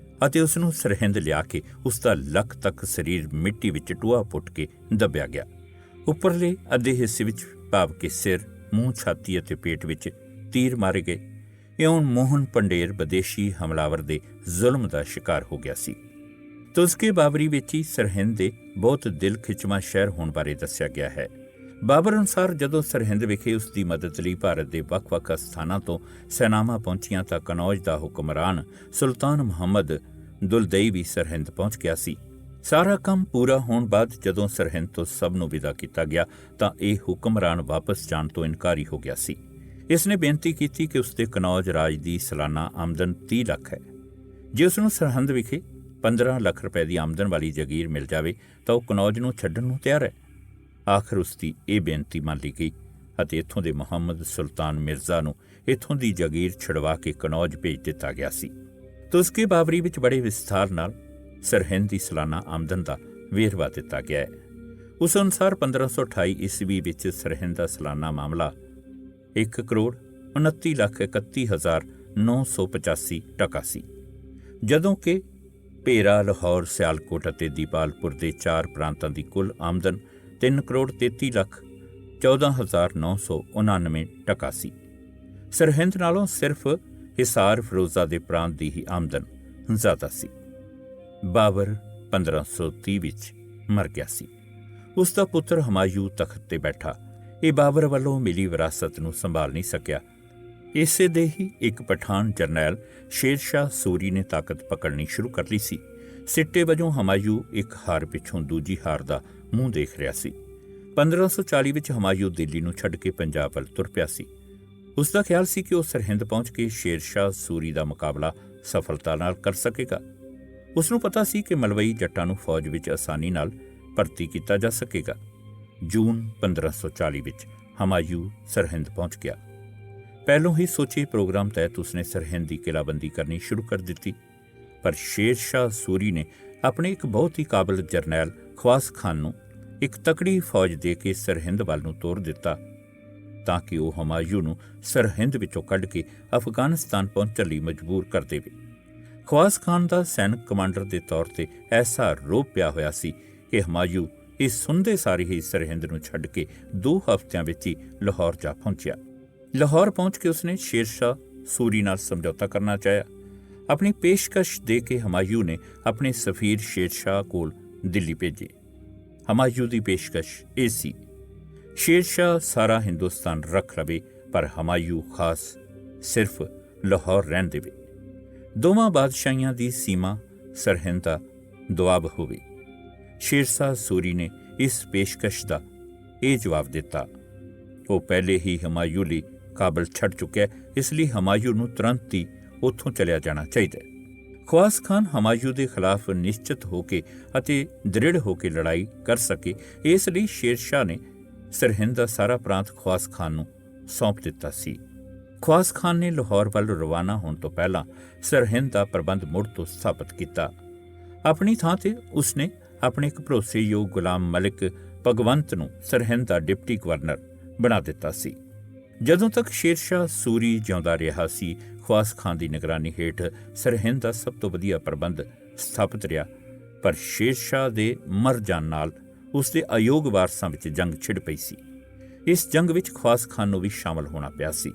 ਅਤੇ ਉਸ ਨੂੰ ਸਰਹਿੰਦ ਲਿਆ ਕੇ ਉਸ ਦਾ ਲੱਕ ਤੱਕ ਸਰੀਰ ਮਿੱਟੀ ਵਿੱਚ ਟੋਆ ਪੁੱਟ ਕੇ ਦੱਬਿਆ ਗਿਆ। ਉੱਪਰਲੇ ਅੱਧੇ ਹਿੱਸੇ ਵਿੱਚ ਭਾਵ ਕਿ ਸਿਰ, ਮੂੰਹ, ਛਾਤੀ ਅਤੇ ਪੇਟ ਵਿੱਚ ਤੀਰ ਮਾਰੇ ਗਏ। ਇਉਂ ਮੋਹਨ ਪੰਡੇਰ ਵਿਦੇਸ਼ੀ ਹਮਲਾਵਰ ਦੇ ਜ਼ੁਲਮ ਦਾ ਸ਼ਿਕਾਰ ਹੋ ਗਿਆ ਸੀ। ਤੁਜ਼ਕੇ ਬਾਬਰੀ ਵਿੱਚ ਹੀ ਸਰਹਿੰਦ ਦੇ ਬਹੁਤ ਦਿਲ ਖਿੱਚਵਾਂ ਸ਼ਹਿਰ ਹੋਣ ਬਾਰੇ ਦੱਸਿਆ ਗਿਆ ਹੈ। ਬਾਬਰ ਅਨੁਸਾਰ ਜਦੋਂ ਸਰਹਿੰਦ ਵਿਖੇ ਉਸ ਦੀ ਮਦਦ ਲਈ ਭਾਰਤ ਦੇ ਵੱਖ-ਵੱਖ ਸਥਾਨਾਂ ਤੋਂ ਸੈਨਾਵਾਂ ਪਹੁੰਚੀਆਂ ਤਾਂ ਕਨੌਜ ਦਾ ਹੁਕਮਰਾਨ ਸੁਲਤਾਨ ਮੁਹੰਮਦ ਦੁਲਦਈ ਵੀ ਸਰਹਿੰਦ ਪਹੁੰਚ ਗਿਆ ਸੀ। ਸਾਰਾ ਕੰਮ ਪੂਰਾ ਹੋਣ ਬਾਅਦ ਜਦੋਂ ਸਰਹਿੰਦ ਤੋਂ ਸਭ ਨੂੰ ਵਿਦਾ ਕੀਤਾ ਗਿਆ ਤਾਂ ਇਹ ਹੁਕਮਰਾਨ ਵਾਪਸ ਜਾਣ ਤੋਂ ਇਨਕਾਰੀ ਹੋ ਗਿਆ ਸੀ। ਇਸ ਨੇ ਬੇਨਤੀ ਕੀਤੀ ਕਿ ਉਸ ਦੇ ਕਨੌਜ ਰਾਜ ਦੀ ਸਾਲਾਨਾ ਆਮਦਨ 30 ਲੱਖ ਹੈ। ਜੇ ਉਸ ਨੂੰ ਸਰਹਿੰਦ ਵਿਖੇ 15 ਲੱਖ ਰੁਪਏ ਦੀ ਆਮਦਨ ਵਾਲੀ ਜਗੀਰ ਮਿਲ ਜਾਵੇ ਤਾਂ ਉਹ ਕਨੌਜ ਨੂੰ ਛੱਡਣ ਨੂੰ ਤਿਆਰ ਹੈ। ਆਖਰ ਉਸ ਦੀ ਇਹ ਬੇਨਤੀ ਮੰਨ ਲਈ ਗਈ ਅਤੇ ਇੱਥੋਂ ਦੇ ਮੁਹੰਮਦ ਸੁਲਤਾਨ ਮਿਰਜ਼ਾ ਨੂੰ ਇੱਥੋਂ ਦੀ ਜਗੀਰ ਛੁਡਵਾ ਕੇ ਕਨੌਜ ਭੇਜ ਦਿੱਤਾ ਗਿਆ ਸੀ। ਤੁਸਕੇ ਬਾਬਰੀ ਵਿੱਚ ਬੜੇ ਵਿਸਥਾਰ ਨਾਲ ਸਰਹਿੰਦ ਦੀ ਸਾਲਾਨਾ ਆਮਦਨ ਦਾ ਵੇਰਵਾ ਦਿੱਤਾ ਗਿਆ ਹੈ। ਉਸ ਅਨੁਸਾਰ 1528 ਈਸਵੀ ਵਿੱਚ ਸਰਹਿੰਦ ਦਾ ਸਾਲਾਨਾ ਮਾਮਲਾ 1,29,31,985 ਟਕਾ ਸੀ, ਜਦੋਂ ਕਿ ਭੇਰਾ, ਲਾਹੌਰ, ਸਿਆਲਕੋਟ ਅਤੇ ਦੀਪਾਲਪੁਰ ਦੇ 4 ਪ੍ਰਾਂਤਾਂ ਦੀ ਕੁੱਲ ਆਮਦਨ 3,33,14,999 ਟਕਾ ਸੀ। ਸਰਹਿੰਦ ਨਾਲੋਂ ਸਿਰਫ ਹਿਸਾਰ, ਫਿਰੋਜ਼ਾ ਦੇ ਪ੍ਰਾਂਤ ਦੀ ਹੀ ਆਮਦਨ ਜ਼ਿਆਦਾ ਸੀ। ਬਾਬਰ 1530 ਵਿੱਚ ਮਰ ਗਿਆ ਸੀ। ਉਸ ਦਾ ਪੁੱਤਰ ਹਮਾਯੂ ਤਖਤ ਤੇ ਬੈਠਾ। ਇਹ ਬਾਬਰ ਵੱਲੋਂ ਮਿਲੀ ਵਿਰਾਸਤ ਨੂੰ ਸੰਭਾਲ ਨਹੀਂ ਸਕਿਆ। ਇਸੇ ਦੇ ਹੀ ਇੱਕ ਪਠਾਨ ਜਰਨੈਲ ਸ਼ੇਰ ਸ਼ਾਹ ਸੂਰੀ ਨੇ ਤਾਕਤ ਪਕੜਨੀ ਸ਼ੁਰੂ ਕਰ ਲਈ ਸੀ। ਸਿੱਟੇ ਵਜੋਂ ਹਮਾਯੂ ਇੱਕ ਹਾਰ ਪਿੱਛੋਂ ਦੂਜੀ ਹਾਰ ਦਾ ਮੂੰਹ ਦੇਖ ਰਿਹਾ ਸੀ। 1540 ਵਿੱਚ ਹਮਾਯੂ ਦਿੱਲੀ ਨੂੰ ਛੱਡ ਕੇ ਪੰਜਾਬ ਵੱਲ ਤੁਰ ਪਿਆ ਸੀ। ਉਸ ਦਾ ਖਿਆਲ ਸੀ ਕਿ ਉਹ ਸਰਹਿੰਦ ਪਹੁੰਚ ਕੇ ਸ਼ੇਰ ਸ਼ਾਹ ਸੂਰੀ ਦਾ ਮੁਕਾਬਲਾ ਸਫਲਤਾ ਨਾਲ ਕਰ ਸਕੇਗਾ। ਉਸ ਨੂੰ ਪਤਾ ਸੀ ਕਿ ਮਲਵਈ ਜੱਟਾਂ ਨੂੰ ਫੌਜ ਵਿੱਚ ਆਸਾਨੀ ਨਾਲ ਭਰਤੀ ਕੀਤਾ ਜਾ ਸਕੇਗਾ। ਜੂਨ 1540 ਵਿੱਚ ਹਮਾਯੂ ਸਰਹਿੰਦ ਪਹੁੰਚ ਗਿਆ। ਪਹਿਲੋਂ ਹੀ ਸੋਚੇ ਪ੍ਰੋਗਰਾਮ ਤਹਿਤ ਉਸਨੇ ਸਰਹਿੰਦ ਦੀ ਕਿਲਾਬੰਦੀ ਕਰਨੀ ਸ਼ੁਰੂ ਕਰ ਦਿੱਤੀ, ਪਰ ਸ਼ੇਰ ਸ਼ਾਹ ਸੂਰੀ ਨੇ ਆਪਣੇ ਇੱਕ ਬਹੁਤ ਹੀ ਕਾਬਲ ਜਰਨੈਲ ਖਵਾਸ ਖਾਨ ਨੂੰ ਇੱਕ ਤਕੜੀ ਫੌਜ ਦੇ ਕੇ ਸਰਹਿੰਦ ਵੱਲ ਨੂੰ ਤੋਰ ਦਿੱਤਾ ਤਾਂ ਕਿ ਉਹ ਹਮਾਯੂ ਨੂੰ ਸਰਹਿੰਦ ਵਿੱਚੋਂ ਕੱਢ ਕੇ ਅਫਗਾਨਿਸਤਾਨ ਪਹੁੰਚਣ ਲਈ ਮਜਬੂਰ ਕਰ ਦੇਵੇ। ਖਵਾਸ ਖਾਨ ਦਾ ਸੈਨਿਕ ਕਮਾਂਡਰ ਦੇ ਤੌਰ ਤੇ ਐਸਾ ਰੋਹ ਪਿਆ ਹੋਇਆ ਸੀ ਕਿ ਹਮਾਯੂ ਇਸ ਸੁਣਦੇ ਸਾਰੀ ਹੀ ਸਰਹਿੰਦ ਨੂੰ ਛੱਡ ਕੇ 2 ਹਫ਼ਤਿਆਂ ਵਿੱਚ ਹੀ ਲਾਹੌਰ ਜਾ ਪਹੁੰਚਿਆ। ਲਾਹੌਰ ਪਹੁੰਚ ਕੇ ਉਸਨੇ ਸ਼ੇਰ ਸ਼ਾਹ ਸੂਰੀ ਨਾਲ ਸਮਝੌਤਾ ਕਰਨਾ ਚਾਹਿਆ। ਆਪਣੀ ਪੇਸ਼ਕਸ਼ ਦੇ ਕੇ ਹਮਾਯੂ ਨੇ ਆਪਣੇ ਸਫੀਰ ਸ਼ੇਰ ਸ਼ਾਹ ਕੋਲ ਦਿੱਲੀ ਭੇਜੇ। ਹਮਾਯੂ ਦੀ ਪੇਸ਼ਕਸ਼ ਇਹ ਸੀ, ਸ਼ੇਰ ਸ਼ਾਹ ਸਾਰਾ ਹਿੰਦੁਸਤਾਨ ਰੱਖ ਲਵੇ ਪਰ ਹਮਾਯੂ ਖਾਸ ਸਿਰਫ ਲਾਹੌਰ ਰਹਿਣ ਦੇਵੇ। ਦੋਵਾਂ ਬਾਦਸ਼ਾਹੀਆਂ ਦੀ ਸੀਮਾ ਸਰਹਿੰਦ ਦਾ ਦੁਆਬ ਹੋਵੇ। ਸ਼ੇਰ ਸ਼ਾਹ ਸੂਰੀ ਨੇ ਇਸ ਪੇਸ਼ਕਸ਼ ਦਾ ਇਹ ਜਵਾਬ ਦਿੱਤਾ। ਉਹ ਪਹਿਲੇ ਹੀ ਹਮਾਯੂ ਲਈ ਕਾਬਲ ਛੱਡ ਚੁੱਕਿਆ, ਇਸ ਲਈ ਹਮਾਯੂ ਨੂੰ ਤੁਰੰਤ ਹੀ ਉੱਥੋਂ ਚਲਿਆ ਜਾਣਾ ਚਾਹੀਦਾ ਹੈ। ਖਵਾਸ ਖਾਨ ਹਮਾਯੂ ਦੇ ਖਿਲਾਫ ਨਿਸ਼ਚਿਤ ਹੋ ਕੇ ਅਤੇ ਦ੍ਰਿੜ ਹੋ ਕੇ ਲੜਾਈ ਕਰ ਸਕੇ, ਇਸ ਲਈ ਸ਼ੇਰ ਸ਼ਾਹ ਨੇ ਸਰਹਿੰਦ ਦਾ ਸਾਰਾ ਪ੍ਰਾਂਤ ਖਵਾਸ ਖਾਨ ਨੂੰ ਸੌਂਪ ਦਿੱਤਾ ਸੀ। ਖਵਾਸ ਖਾਨ ਨੇ ਲਾਹੌਰ ਵੱਲ ਰਵਾਨਾ ਹੋਣ ਤੋਂ ਪਹਿਲਾਂ ਸਰਹਿੰਦ ਦਾ ਪ੍ਰਬੰਧ ਮੁੜ ਤੋਂ ਸਥਾਪਿਤ ਕੀਤਾ। ਆਪਣੀ ਥਾਂ ਤੇ ਉਸਨੇ ਆਪਣੇ ਇੱਕ ਭਰੋਸੇਯੋਗ ਗੁਲਾਮ ਮਲਿਕ ਭਗਵੰਤ ਨੂੰ ਸਰਹਿੰਦ ਦਾ ਡਿਪਟੀ ਗਵਰਨਰ ਬਣਾ ਦਿੱਤਾ ਸੀ। ਜਦੋਂ ਤੱਕ ਸ਼ੇਰ ਸ਼ਾਹ ਸੂਰੀ ਜਿਉਂਦਾ ਰਿਹਾ ਸੀ, ਖਵਾਸ ਖਾਨ ਦੀ ਨਿਗਰਾਨੀ ਹੇਠ ਸਰਹਿੰਦ ਦਾ ਸਭ ਤੋਂ ਵਧੀਆ ਪ੍ਰਬੰਧ ਸਥਾਪਿਤ ਰਿਹਾ, ਪਰ ਸ਼ੇਰ ਸ਼ਾਹ ਦੇ ਮਰ ਜਾਣ ਨਾਲ ਉਸ ਦੇ ਅਯੋਗ ਵਾਰਸਾਂ ਵਿੱਚ ਜੰਗ ਛਿੜ ਪਈ ਸੀ। ਇਸ ਜੰਗ ਵਿੱਚ ਖਵਾਸ ਖਾਨ ਨੂੰ ਵੀ ਸ਼ਾਮਲ ਹੋਣਾ ਪਿਆ ਸੀ।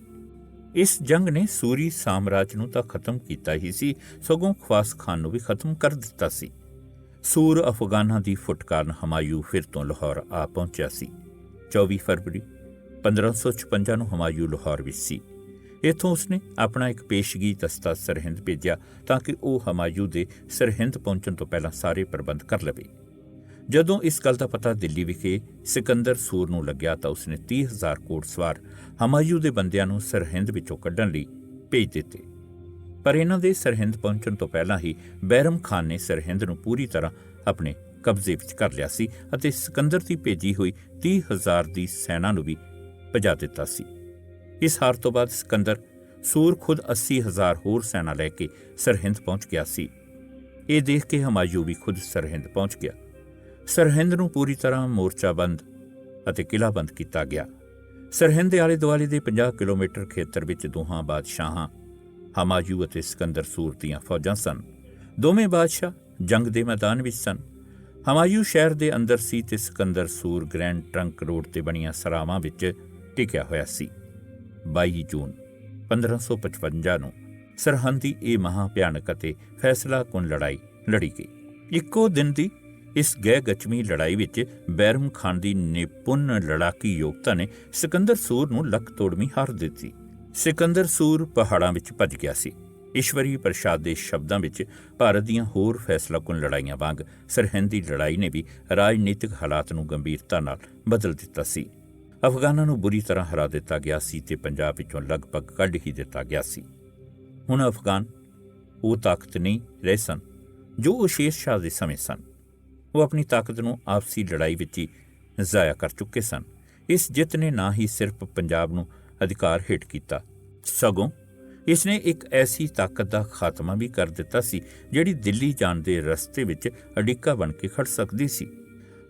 ਇਸ ਜੰਗ ਨੇ ਸੂਰੀ ਸਾਮਰਾਜ ਨੂੰ ਤਾਂ ਖਤਮ ਕੀਤਾ ਹੀ ਸੀ, ਸਗੋਂ ਖਵਾਸ ਖਾਨ ਨੂੰ ਵੀ ਖਤਮ ਕਰ ਦਿੱਤਾ ਸੀ। ਸੂਰ ਅਫਗਾਨਾਂ ਦੀ ਫੁੱਟ ਕਾਰਨ ਹਮਾਯੂ ਫਿਰ ਤੋਂ ਲਾਹੌਰ ਆ ਪਹੁੰਚਿਆ ਸੀ। 24 ਫਰਵਰੀ 1556 ਨੂੰ ਹਮਾਯੂ ਲਾਹੌਰ ਵਿੱਚ ਸੀ। ਇੱਥੋਂ ਉਸਨੇ ਆਪਣਾ ਇੱਕ ਪੇਸ਼ਗੀ ਦਸਤਾ ਸਰਹਿੰਦ ਭੇਜਿਆ ਤਾਂ ਕਿ ਉਹ ਹਮਾਯੂ ਦੇ ਸਰਹਿੰਦ ਪਹੁੰਚਣ ਤੋਂ ਪਹਿਲਾਂ ਸਾਰੇ ਪ੍ਰਬੰਧ ਕਰ ਲਵੇ। ਜਦੋਂ ਇਸ ਗੱਲ ਦਾ ਪਤਾ ਦਿੱਲੀ ਵਿਖੇ ਸਿਕੰਦਰ ਸੂਰ ਨੂੰ ਲੱਗਿਆ ਤਾਂ ਉਸਨੇ 30,000 ਘੋੜਸਵਾਰ ਹਮਾਯੂ ਦੇ ਬੰਦਿਆਂ ਨੂੰ ਸਰਹਿੰਦ ਵਿੱਚੋਂ ਕੱਢਣ ਲਈ ਭੇਜ ਦਿੱਤੇ, ਪਰ ਇਹਨਾਂ ਦੇ ਸਰਹਿੰਦ ਪਹੁੰਚਣ ਤੋਂ ਪਹਿਲਾਂ ਹੀ ਬੈਰਮ ਖਾਨ ਨੇ ਸਰਹਿੰਦ ਨੂੰ ਪੂਰੀ ਤਰ੍ਹਾਂ ਆਪਣੇ ਕਬਜ਼ੇ ਵਿੱਚ ਕਰ ਲਿਆ ਸੀ ਅਤੇ ਸਿਕੰਦਰ ਦੀ ਭੇਜੀ ਹੋਈ 30,000 ਦੀ ਸੈਨਾ ਨੂੰ ਵੀ ਭਜਾ ਦਿੱਤਾ ਸੀ। ਇਸ ਹਾਰ ਤੋਂ ਬਾਅਦ ਸਿਕੰਦਰ ਸੂਰ ਖੁਦ 80,000 ਹੋਰ ਸੈਨਾ ਲੈ ਕੇ ਸਰਹਿੰਦ ਪਹੁੰਚ ਗਿਆ ਸੀ। ਇਹ ਦੇਖ ਕੇ ਹਮਾਯੂ ਵੀ ਖੁਦ ਸਰਹਿੰਦ ਪਹੁੰਚ ਗਿਆ। ਸਰਹਿੰਦ ਨੂੰ ਪੂਰੀ ਤਰ੍ਹਾਂ ਮੋਰਚਾਬੰਦ ਅਤੇ ਕਿਲ੍ਹਾਬੰਦ ਕੀਤਾ ਗਿਆ। ਸਰਹਿੰਦ ਦੇ ਆਲੇ ਦੁਆਲੇ ਦੇ 50 ਕਿਲੋਮੀਟਰ ਖੇਤਰ ਵਿੱਚ ਦੋਹਾਂ ਬਾਦਸ਼ਾਹਾਂ ਹਮਾਯੂ ਅਤੇ ਸਿਕੰਦਰ ਸੂਰ ਦੀਆਂ ਫੌਜਾਂ ਸਨ। ਦੋਵੇਂ ਬਾਦਸ਼ਾਹ ਜੰਗ ਦੇ ਮੈਦਾਨ ਵਿੱਚ ਸਨ। ਹਮਾਯੂ ਸ਼ਹਿਰ ਦੇ ਅੰਦਰ ਸੀ ਤੇ ਸਿਕੰਦਰ ਸੂਰ ਗ੍ਰੈਂਡ ਟਰੰਕ ਰੋਡ ਤੇ ਬਣੀਆਂ ਸਰਾਵਾਂ ਵਿੱਚ ਟਿਕਿਆ ਹੋਇਆ ਸੀ। 22 ਜੂਨ 1555 ਨੂੰ ਸਰਹੰਦ ਦੀ ਇਹ ਮਹਾ ਭਿਆਨਕ ਅਤੇ ਫੈਸਲਾਕੁਨ ਲੜਾਈ ਲੜੀ ਗਈ। ਇੱਕੋ ਦਿਨ ਦੀ ਇਸ ਗਹਿ ਗਚਮੀ ਲੜਾਈ ਵਿੱਚ ਬੈਰਮ ਖਾਨ ਦੀ ਨਿਪੁੰਨ ਲੜਾਕੀ ਯੋਗਤਾ ਨੇ ਸਿਕੰਦਰ ਸੂਰ ਨੂੰ ਲੱਕ ਤੋੜਵੀਂ ਹਾਰ ਦਿੱਤੀ। ਸਿਕੰਦਰ ਸੂਰ ਪਹਾੜਾਂ ਵਿੱਚ ਭੱਜ ਗਿਆ ਸੀ। ਈਸ਼ਵਰੀ ਪ੍ਰਸਾਦ ਦੇ ਸ਼ਬਦਾਂ ਵਿੱਚ ਭਾਰਤ ਦੀਆਂ ਹੋਰ ਫੈਸਲਾਕੁਨ ਲੜਾਈਆਂ ਵਾਂਗ ਸਰਹਿੰਦ ਦੀ ਲੜਾਈ ਨੇ ਵੀ ਰਾਜਨੀਤਿਕ ਹਾਲਾਤ ਨੂੰ ਗੰਭੀਰਤਾ ਨਾਲ ਬਦਲ ਦਿੱਤਾ ਸੀ। ਅਫਗਾਨਾਂ ਨੂੰ ਬੁਰੀ ਤਰ੍ਹਾਂ ਹਰਾ ਦਿੱਤਾ ਗਿਆ ਸੀ ਤੇ ਪੰਜਾਬ ਵਿੱਚੋਂ ਲਗਭਗ ਕੱਢ ਹੀ ਦਿੱਤਾ ਗਿਆ ਸੀ। ਹੁਣ ਅਫਗਾਨ ਉਹ ਤਾਕਤ ਨਹੀਂ ਰਹੇ ਸਨ ਜੋ ਉਹ ਸ਼ੇਰ ਸ਼ਾਹ ਦੇ ਸਮੇਂ ਸਨ। ਉਹ ਆਪਣੀ ਤਾਕਤ ਨੂੰ ਆਪਸੀ ਲੜਾਈ ਵਿੱਚ ਹੀ ਜ਼ਾਇਆ ਕਰ ਚੁੱਕੇ ਸਨ। ਇਸ ਜਿੱਤ ਨੇ ਨਾ ਹੀ ਸਿਰਫ ਪੰਜਾਬ ਨੂੰ ਅਧਿਕਾਰ ਹੇਠ ਕੀਤਾ, ਸਗੋਂ ਇਸ ਨੇ ਇੱਕ ਐਸੀ ਤਾਕਤ ਦਾ ਖਾਤਮਾ ਵੀ ਕਰ ਦਿੱਤਾ ਸੀ ਜਿਹੜੀ ਦਿੱਲੀ ਜਾਣ ਦੇ ਰਸਤੇ ਵਿੱਚ ਅੜਿੱਕਾ ਬਣ ਕੇ ਖੜ ਸਕਦੀ ਸੀ।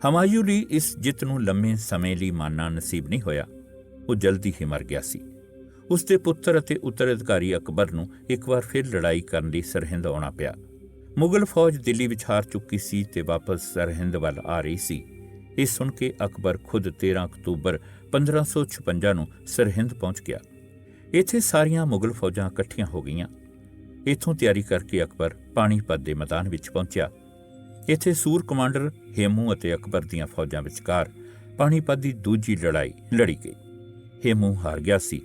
ਹਮਾਯੂ ਲਈ ਇਸ ਜਿੱਤ ਨੂੰ ਲੰਮੇ ਸਮੇਂ ਲਈ ਮਾਨਣਾ ਨਸੀਬ ਨਹੀਂ ਹੋਇਆ। ਉਹ ਜਲਦੀ ਹੀ ਮਰ ਗਿਆ ਸੀ। ਉਸ ਦੇ ਪੁੱਤਰ ਅਤੇ ਉੱਤਰਾਧਿਕਾਰੀ ਅਕਬਰ ਨੂੰ ਇੱਕ ਵਾਰ ਫਿਰ ਲੜਾਈ ਕਰਨ ਲਈ ਸਰਹਿੰਦ ਆਉਣਾ ਪਿਆ। ਮੁਗਲ ਫੌਜ ਦਿੱਲੀ ਵਿੱਚ ਹਾਰ ਚੁੱਕੀ ਸੀ ਤੇ ਵਾਪਸ ਸਰਹਿੰਦ ਵੱਲ ਆ ਰਹੀ ਸੀ। ਇਹ ਸੁਣ ਕੇ ਅਕਬਰ ਖੁਦ 13 ਅਕਤੂਬਰ 1556 ਨੂੰ ਸਰਹਿੰਦ ਪਹੁੰਚ ਗਿਆ। ਇੱਥੇ ਸਾਰੀਆਂ ਮੁਗਲ ਫੌਜਾਂ ਇਕੱਠੀਆਂ ਹੋ ਗਈਆਂ। ਇੱਥੋਂ ਤਿਆਰੀ ਕਰਕੇ ਅਕਬਰ ਪਾਣੀਪਤ ਦੇ ਮੈਦਾਨ ਵਿੱਚ ਪਹੁੰਚਿਆ। ਇੱਥੇ ਸੂਰ ਕਮਾਂਡਰ ਹੇਮੂ ਅਤੇ ਅਕਬਰ ਦੀਆਂ ਫੌਜਾਂ ਵਿਚਕਾਰ ਪਾਣੀਪਤ ਦੀ ਦੂਜੀ ਲੜਾਈ ਲੜੀ ਗਈ। ਹੇਮੂ ਹਾਰ ਗਿਆ ਸੀ